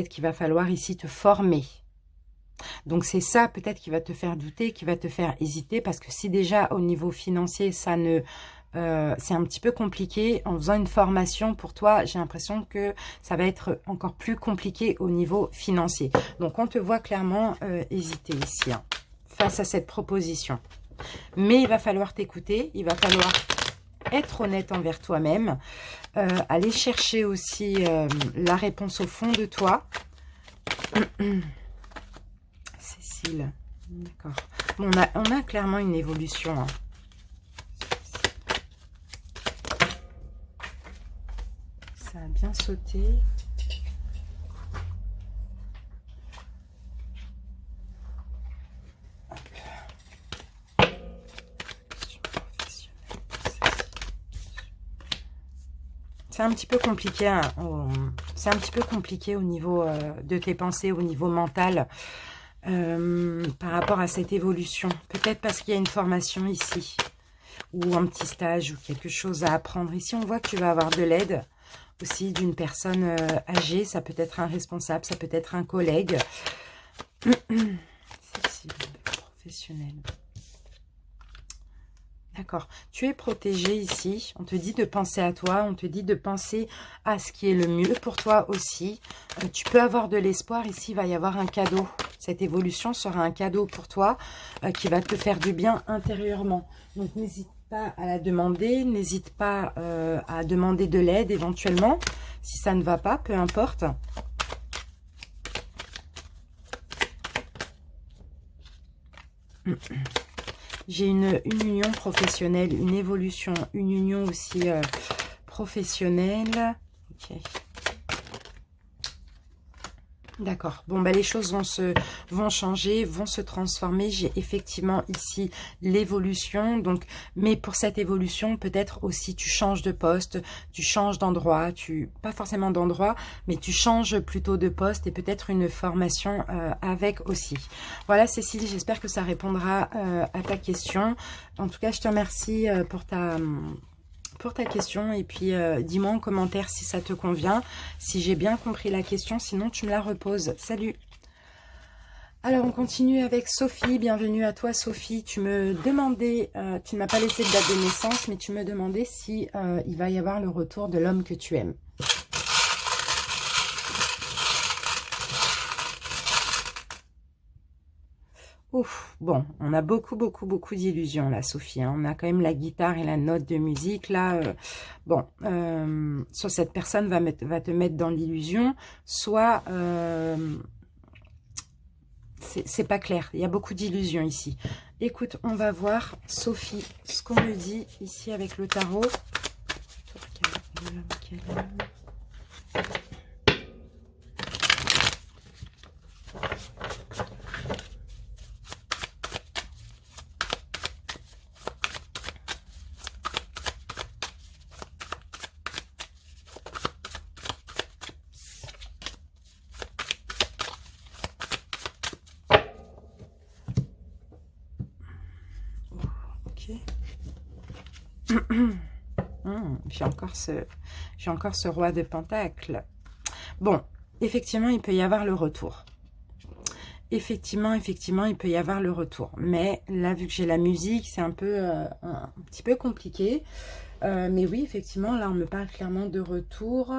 qu'il va falloir ici te former. Donc c'est ça peut-être qui va te faire douter, qui va te faire hésiter, parce que si déjà au niveau financier ça ne c'est un petit peu compliqué. En faisant une formation pour toi, j'ai l'impression que ça va être encore plus compliqué au niveau financier. Donc, on te voit clairement hésiter ici, hein, face à cette proposition. Mais il va falloir t'écouter, il va falloir être honnête envers toi-même, aller chercher aussi la réponse au fond de toi. Cécile, d'accord. Bon, on a clairement une évolution, hein. Ça a bien sauté. C'est un petit peu compliqué, hein, c'est un petit peu compliqué au niveau de tes pensées, au niveau mental, par rapport à cette évolution. Peut-être parce qu'il y a une formation ici, ou un petit stage, ou quelque chose à apprendre. Ici, on voit que tu vas avoir de l'aide aussi d'une personne âgée. Ça peut être un responsable, ça peut être un collègue. C'est professionnel. D'accord. Tu es protégé ici. On te dit de penser à toi. On te dit de penser à ce qui est le mieux pour toi aussi. Tu peux avoir de l'espoir. Ici, il va y avoir un cadeau. Cette évolution sera un cadeau pour toi qui va te faire du bien intérieurement. Donc, n'hésite pas à la demander. N'hésite pas à demander de l'aide éventuellement. Si ça ne va pas, peu importe. J'ai une union professionnelle, une évolution, une union aussi professionnelle. Ok. D'accord. Bon, bah, les choses vont changer, vont se transformer. J'ai effectivement ici l'évolution. Donc, mais pour cette évolution, peut-être aussi tu changes de poste, tu changes d'endroit, pas forcément d'endroit, mais tu changes plutôt de poste et peut-être une formation avec aussi. Voilà, Cécile, j'espère que ça répondra à ta question. En tout cas, je te remercie pour ta question, et puis dis-moi en commentaire si ça te convient, si j'ai bien compris la question, sinon tu me la reposes. Salut! Alors on continue avec Sophie. Bienvenue à toi Sophie. Tu me demandais, tu ne m'as pas laissé de date de naissance, mais tu me demandais si il va y avoir le retour de l'homme que tu aimes. Ouf, bon, on a beaucoup d'illusions là, Sophie, hein. On a quand même la guitare et la note de musique là. Bon, soit cette personne va te mettre dans l'illusion, soit c'est pas clair. Il y a beaucoup d'illusions ici. Écoute, on va voir, Sophie, ce qu'on me dit ici avec le tarot. J'ai encore ce roi de pentacle. Bon, effectivement, il peut y avoir le retour. Effectivement, il peut y avoir le retour. Mais là, vu que j'ai la musique, c'est un petit peu compliqué. Mais oui, effectivement, là, on me parle clairement de retour.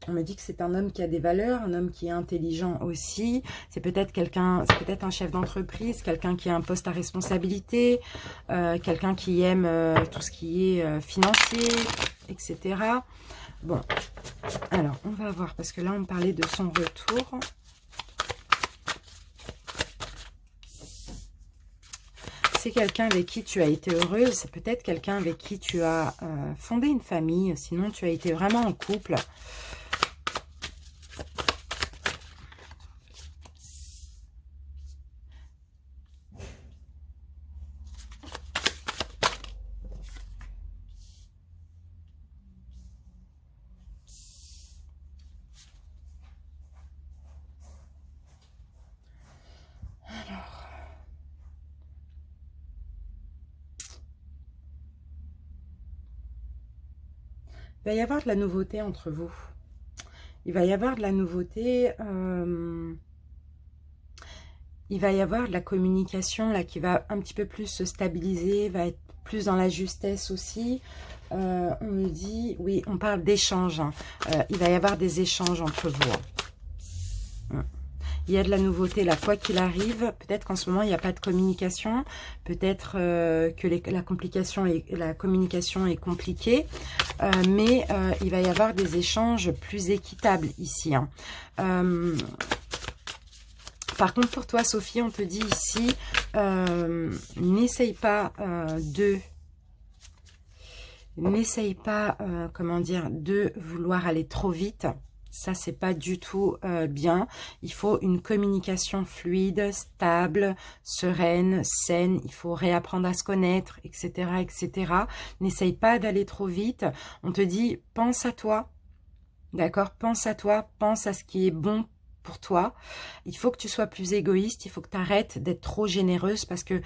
On me dit que c'est un homme qui a des valeurs, un homme qui est intelligent aussi. C'est peut-être un chef d'entreprise, quelqu'un qui a un poste à responsabilité, quelqu'un qui aime tout ce qui est financier, etc. Bon, alors on va voir, parce que là on me parlait de son retour. C'est quelqu'un avec qui tu as été heureuse, c'est peut-être quelqu'un avec qui tu as fondé une famille, sinon tu as été vraiment en couple. Il va y avoir de la nouveauté entre vous. Il va y avoir de la nouveauté. Il va y avoir de la communication là qui va un petit peu plus se stabiliser, va être plus dans la justesse aussi. On me dit, oui, on parle d'échanges. Hein. Il va y avoir des échanges entre vous. Hein. Il y a de la nouveauté là, quoi qu'il arrive. Peut-être qu'en ce moment, il n'y a pas de communication. Peut-être que la communication est compliquée. Mais il va y avoir des échanges plus équitables ici. Hein. Par contre, pour toi, Sophie, on te dit ici, n'essaye pas comment dire, de vouloir aller trop vite. Ça, c'est pas du tout bien. Il faut une communication fluide, stable, sereine, saine. Il faut réapprendre à se connaître, etc., etc. N'essaye pas d'aller trop vite. On te dit, pense à toi. D'accord? Pense à toi. Pense à ce qui est bon pour toi. Il faut que tu sois plus égoïste. Il faut que tu arrêtes d'être trop généreuse parce que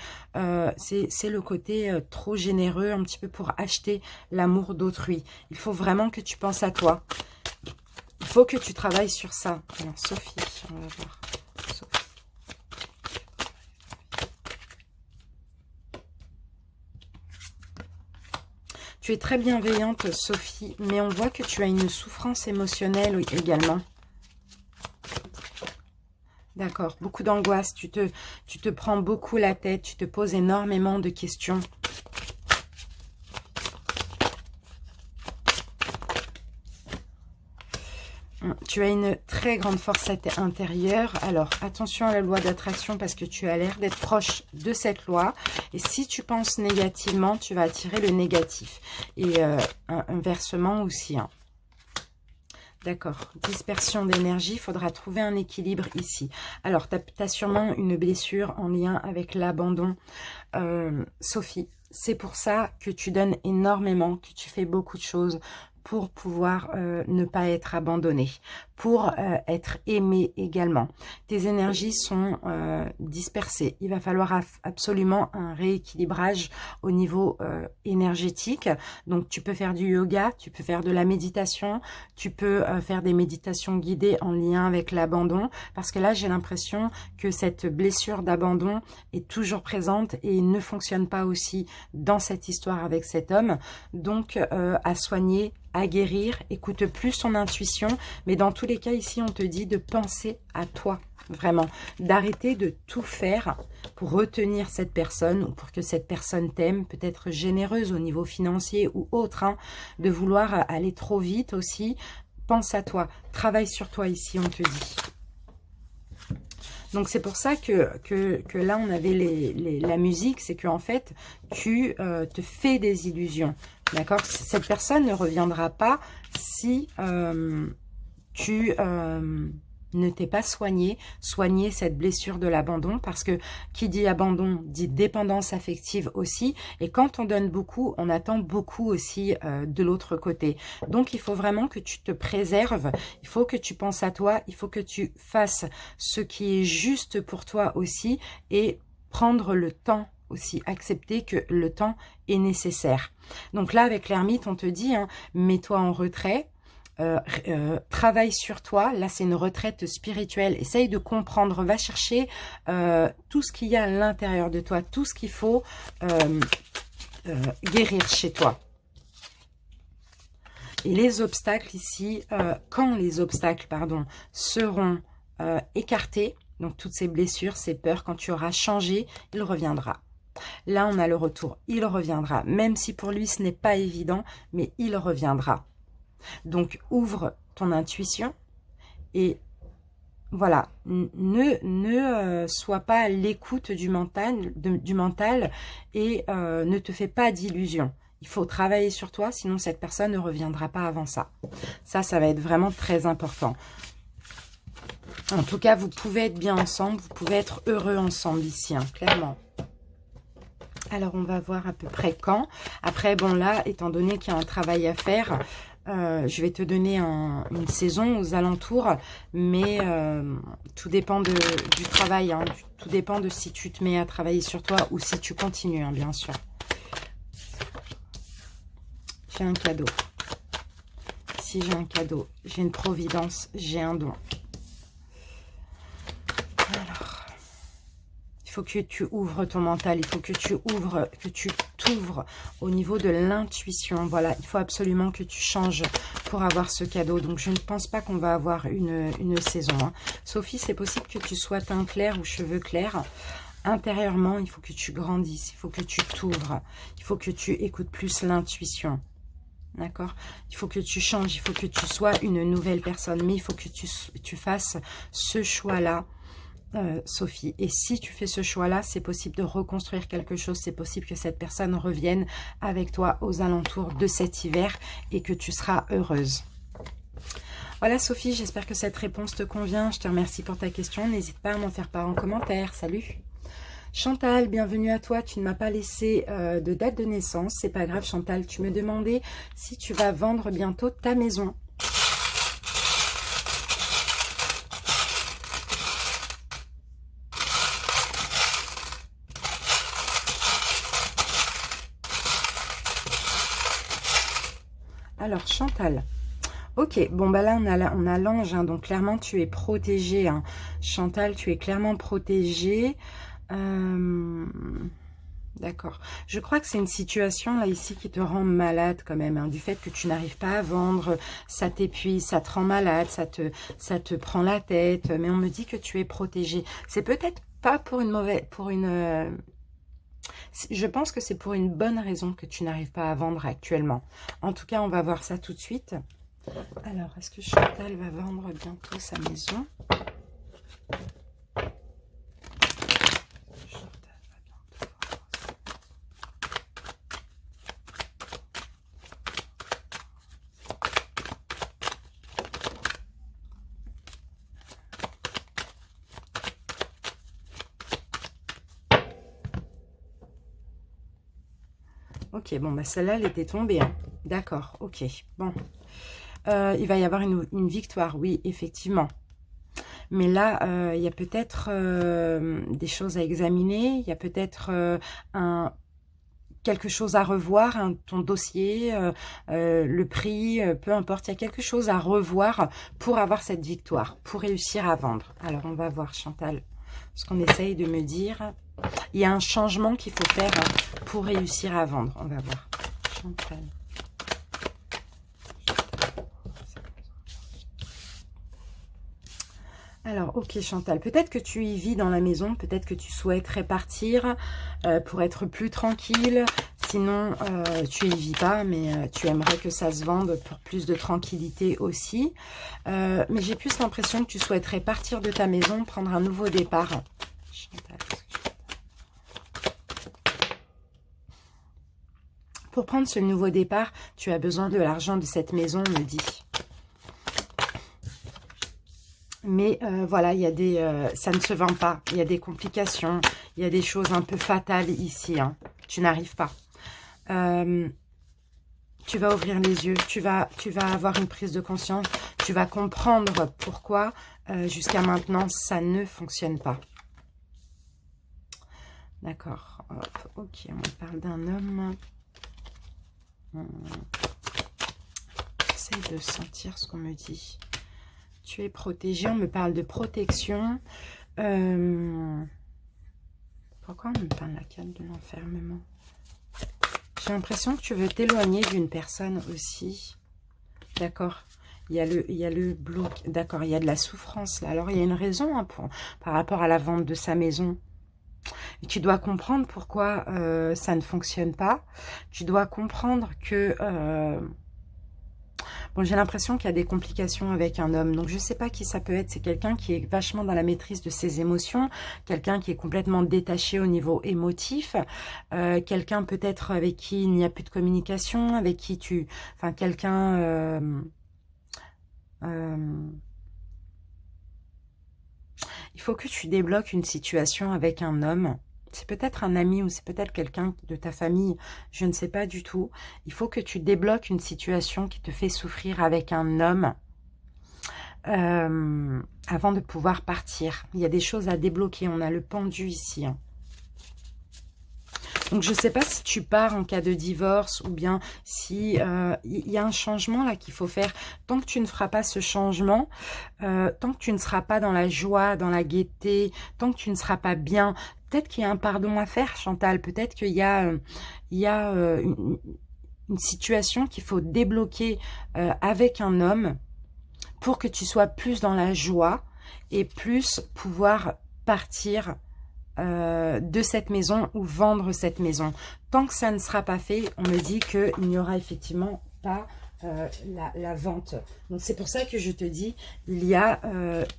c'est le côté trop généreux, un petit peu pour acheter l'amour d'autrui. Il faut vraiment que tu penses à toi. Il faut que tu travailles sur ça. Alors, Sophie, on va voir. Sophie. Tu es très bienveillante, Sophie, mais on voit que tu as une souffrance émotionnelle également. D'accord, beaucoup d'angoisse. Tu te prends beaucoup la tête, tu te poses énormément de questions. Tu as une très grande force intérieure. Alors, attention à la loi d'attraction parce que tu as l'air d'être proche de cette loi. Et si tu penses négativement, tu vas attirer le négatif. Et inversement aussi. Hein. D'accord. Dispersion d'énergie. Il faudra trouver un équilibre ici. Alors, tu as sûrement une blessure en lien avec l'abandon. Sophie, c'est pour ça que tu donnes énormément, que tu fais beaucoup de choses pour pouvoir ne pas être abandonné, pour être aimé également. Tes énergies sont dispersées. Il va falloir absolument un rééquilibrage au niveau énergétique. Donc, tu peux faire du yoga, tu peux faire de la méditation, tu peux faire des méditations guidées en lien avec l'abandon. Parce que là, j'ai l'impression que cette blessure d'abandon est toujours présente et ne fonctionne pas aussi dans cette histoire avec cet homme. Donc, à soigner, à guérir, écoute plus ton intuition, mais dans tous les cas ici on te dit de penser à toi, vraiment, d'arrêter de tout faire pour retenir cette personne ou pour que cette personne t'aime, peut-être généreuse au niveau financier ou autre, hein, de vouloir aller trop vite aussi. Pense à toi, travaille sur toi ici on te dit. Donc, c'est pour ça que là, on avait la musique. C'est qu'en fait, tu te fais des illusions. D'accord? Cette personne ne reviendra pas si tu ne t'es pas soigné cette blessure de l'abandon. Parce que qui dit abandon, dit dépendance affective aussi. Et quand on donne beaucoup, on attend beaucoup aussi de l'autre côté. Donc, il faut vraiment que tu te préserves. Il faut que tu penses à toi. Il faut que tu fasses ce qui est juste pour toi aussi. Et prendre le temps aussi, accepter que le temps est nécessaire. Donc là, avec l'ermite, on te dit, hein, mets-toi en retrait. Travaille sur toi. Là, c'est une retraite spirituelle. Essaye de comprendre. Va chercher tout ce qu'il y a à l'intérieur de toi. Tout ce qu'il faut guérir chez toi. Et les obstacles ici, quand les obstacles, pardon, seront écartés, donc toutes ces blessures, ces peurs, quand tu auras changé, il reviendra. Là, on a le retour. Il reviendra. Même si pour lui, ce n'est pas évident, mais il reviendra. Donc, ouvre ton intuition et voilà, ne sois pas à l'écoute du mental et ne te fais pas d'illusions. Il faut travailler sur toi, sinon cette personne ne reviendra pas avant ça. Ça va être vraiment très important. En tout cas, vous pouvez être bien ensemble, vous pouvez être heureux ensemble ici, hein, clairement. Alors, on va voir à peu près quand. Après, bon là, étant donné qu'il y a un travail à faire, je vais te donner une saison aux alentours, mais tout dépend du travail, hein, tout dépend de si tu te mets à travailler sur toi ou si tu continues, hein, bien sûr. J'ai un cadeau. Si j'ai un cadeau, j'ai une providence, j'ai un don. Il faut que tu ouvres ton mental, il faut que tu ouvres, que tu t'ouvres au niveau de l'intuition. Voilà, il faut absolument que tu changes pour avoir ce cadeau. Donc, je ne pense pas qu'on va avoir une saison. Hein. Sophie, c'est possible que tu sois teint clair ou cheveux clairs. Intérieurement, il faut que tu grandisses, il faut que tu t'ouvres, il faut que tu écoutes plus l'intuition. D'accord? Il faut que tu changes, il faut que tu sois une nouvelle personne. Mais il faut que tu fasses ce choix-là, Sophie. Et si tu fais ce choix-là, c'est possible de reconstruire quelque chose. C'est possible que cette personne revienne avec toi aux alentours de cet hiver et que tu seras heureuse. Voilà Sophie, j'espère que cette réponse te convient. Je te remercie pour ta question. N'hésite pas à m'en faire part en commentaire. Salut! Chantal, bienvenue à toi. Tu ne m'as pas laissé de date de naissance. C'est pas grave Chantal. Tu me demandais si tu vas vendre bientôt ta maison. Alors Chantal. Ok, bon bah là on a l'ange, hein, donc clairement tu es protégée. Hein. Chantal, tu es clairement protégée. D'accord. Je crois que c'est une situation là ici qui te rend malade quand même. Hein, du fait que tu n'arrives pas à vendre, ça t'épuise, ça te rend malade, ça te prend la tête. Mais on me dit que tu es protégée. C'est peut-être pas pour une mauvaise, je pense que c'est pour une bonne raison que tu n'arrives pas à vendre actuellement. En tout cas, on va voir ça tout de suite. Alors, est-ce que Chantal va vendre bientôt sa maison? Ok, bon, bah celle-là, elle était tombée. Hein. D'accord, ok. Bon. Il va y avoir une victoire, oui, effectivement. Mais là, il y a peut-être des choses à examiner. Il y a peut-être quelque chose à revoir, hein, ton dossier, le prix, peu importe. Il y a quelque chose à revoir pour avoir cette victoire, pour réussir à vendre. Alors, on va voir, Chantal, ce qu'on essaye de me dire. Il y a un changement qu'il faut faire pour réussir à vendre. On va voir. Chantal. Alors, ok Chantal, peut-être que tu y vis dans la maison, peut-être que tu souhaiterais partir pour être plus tranquille. Sinon, tu y vis pas, mais tu aimerais que ça se vende pour plus de tranquillité aussi. Mais j'ai plus l'impression que tu souhaiterais partir de ta maison, prendre un nouveau départ. Chantal, pour prendre ce nouveau départ, tu as besoin de l'argent de cette maison, on me dit. Mais voilà, il y a des, ça ne se vend pas. Il y a des complications, il y a des choses un peu fatales ici. Hein. Tu n'arrives pas. Tu vas ouvrir les yeux, tu vas avoir une prise de conscience. Tu vas comprendre pourquoi jusqu'à maintenant, ça ne fonctionne pas. D'accord. Ok, on parle d'un homme. J'essaie de sentir ce qu'on me dit. Tu es protégé, on me parle de protection. Pourquoi on me parle la carte de l'enfermement? J'ai l'impression que tu veux t'éloigner d'une personne aussi. D'accord. Il y a le bloc. D'accord, il y a de la souffrance là. Alors, il y a une raison hein, par rapport à la vente de sa maison. Et tu dois comprendre pourquoi ça ne fonctionne pas. Tu dois comprendre que... Bon, j'ai l'impression qu'il y a des complications avec un homme. Donc, je ne sais pas qui ça peut être. C'est quelqu'un qui est vachement dans la maîtrise de ses émotions. Quelqu'un qui est complètement détaché au niveau émotif. Quelqu'un peut-être avec qui il n'y a plus de communication. Avec qui tu... Enfin, quelqu'un... il faut que tu débloques une situation avec un homme. C'est peut-être un ami ou c'est peut-être quelqu'un de ta famille, je ne sais pas du tout. Il faut que tu débloques une situation qui te fait souffrir avec un homme avant de pouvoir partir. Il y a des choses à débloquer, on a le pendu ici. Hein. Donc, je ne sais pas si tu pars en cas de divorce ou bien si il y a un changement là qu'il faut faire. Tant que tu ne feras pas ce changement, tant que tu ne seras pas dans la joie, dans la gaieté, tant que tu ne seras pas bien, peut-être qu'il y a un pardon à faire, Chantal. Peut-être qu'il y a, une situation qu'il faut débloquer avec un homme pour que tu sois plus dans la joie et plus pouvoir partir de cette maison ou vendre cette maison. Tant que ça ne sera pas fait, on me dit qu'il n'y aura effectivement pas la vente. Donc c'est pour ça que je te dis, il y a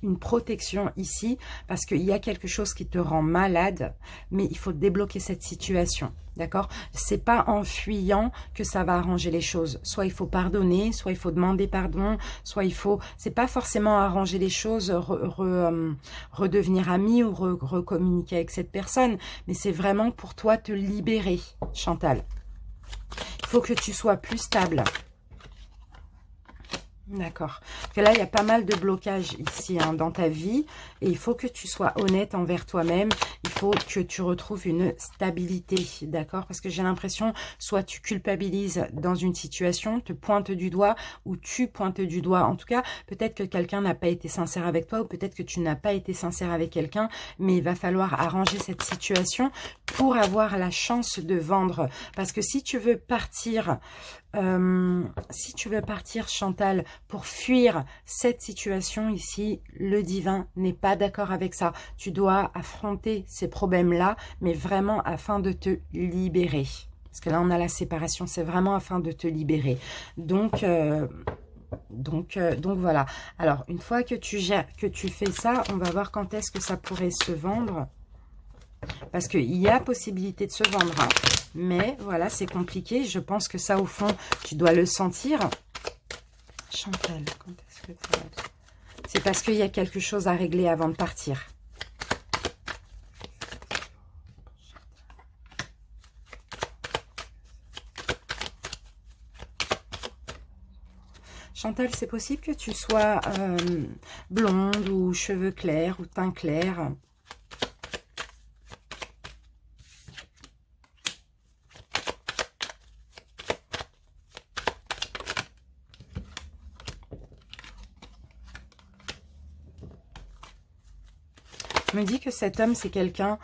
une protection ici, parce qu'il y a quelque chose qui te rend malade, mais il faut débloquer cette situation. D'accord? C'est pas en fuyant que ça va arranger les choses. Soit il faut pardonner, soit il faut demander pardon, soit il faut... C'est pas forcément arranger les choses, redevenir ami ou recommuniquer avec cette personne, mais c'est vraiment pour toi te libérer, Chantal. Il faut que tu sois plus stable. D'accord. Parce que là, il y a pas mal de blocages ici dans ta vie. Et il faut que tu sois honnête envers toi-même. Il faut que tu retrouves une stabilité. D'accord? Parce que j'ai l'impression, soit tu culpabilises dans une situation, te pointes du doigt, ou tu pointes du doigt. En tout cas, peut-être que quelqu'un n'a pas été sincère avec toi, ou peut-être que tu n'as pas été sincère avec quelqu'un. Mais il va falloir arranger cette situation pour avoir la chance de vendre. Parce que si tu veux partir... Chantal, pour fuir cette situation ici, le divin n'est pas d'accord avec ça. Tu dois affronter ces problèmes-là, mais vraiment afin de te libérer. Parce que là, on a la séparation, c'est vraiment afin de te libérer. Donc voilà. Alors, une fois que tu fais ça, on va voir quand est-ce que ça pourrait se vendre. Parce qu'il y a possibilité de se vendre, hein. Mais voilà, c'est compliqué. Je pense que ça, au fond, tu dois le sentir. Chantal, quand est-ce que tu... C'est parce qu'il y a quelque chose à régler avant de partir. Chantal, c'est possible que tu sois blonde ou cheveux clairs ou teint clair. Me dit que cet homme, c'est quelqu'un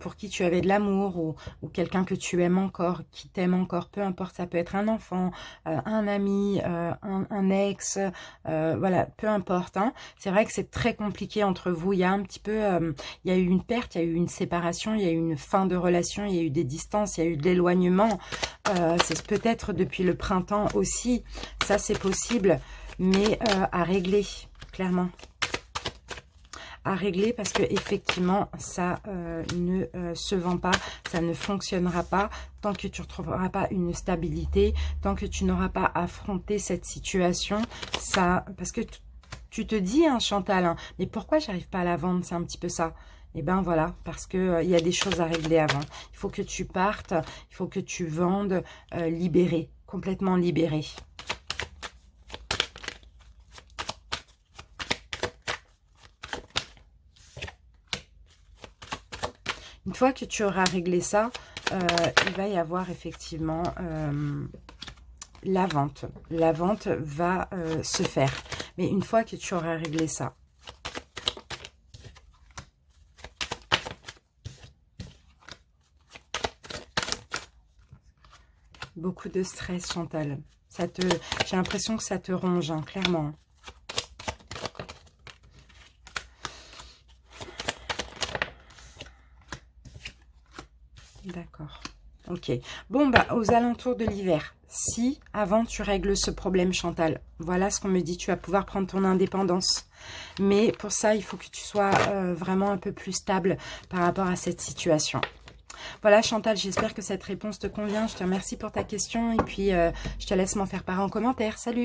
pour qui tu avais de l'amour ou quelqu'un que tu aimes encore, qui t'aime encore, peu importe, ça peut être un enfant, un ami, un ex, voilà, peu importe. Hein. C'est vrai que c'est très compliqué entre vous, il y a un petit peu, il y a eu une perte, il y a eu une séparation, il y a eu une fin de relation, il y a eu des distances, il y a eu de l'éloignement, c'est peut-être depuis le printemps aussi, ça c'est possible, mais à régler, clairement. À régler parce que effectivement ça ne se vend pas, ça ne fonctionnera pas tant que tu ne retrouveras pas une stabilité, tant que tu n'auras pas affronté cette situation. Ça, parce que tu te dis, hein, Chantal, hein, mais pourquoi j'arrive pas à la vendre? C'est un petit peu ça. Et ben voilà, parce que il y a des choses à régler avant. Il faut que tu partes, il faut que tu vendes libéré, complètement libéré. Une fois que tu auras réglé ça, il va y avoir effectivement la vente. La vente va se faire. Mais une fois que tu auras réglé ça. Beaucoup de stress, Chantal. J'ai l'impression que ça te ronge, hein, clairement. D'accord. Ok. Bon, bah, aux alentours de l'hiver, si avant tu règles ce problème, Chantal, voilà ce qu'on me dit, tu vas pouvoir prendre ton indépendance. Mais pour ça, il faut que tu sois vraiment un peu plus stable par rapport à cette situation. Voilà, Chantal, j'espère que cette réponse te convient. Je te remercie pour ta question et puis je te laisse m'en faire part en commentaire. Salut!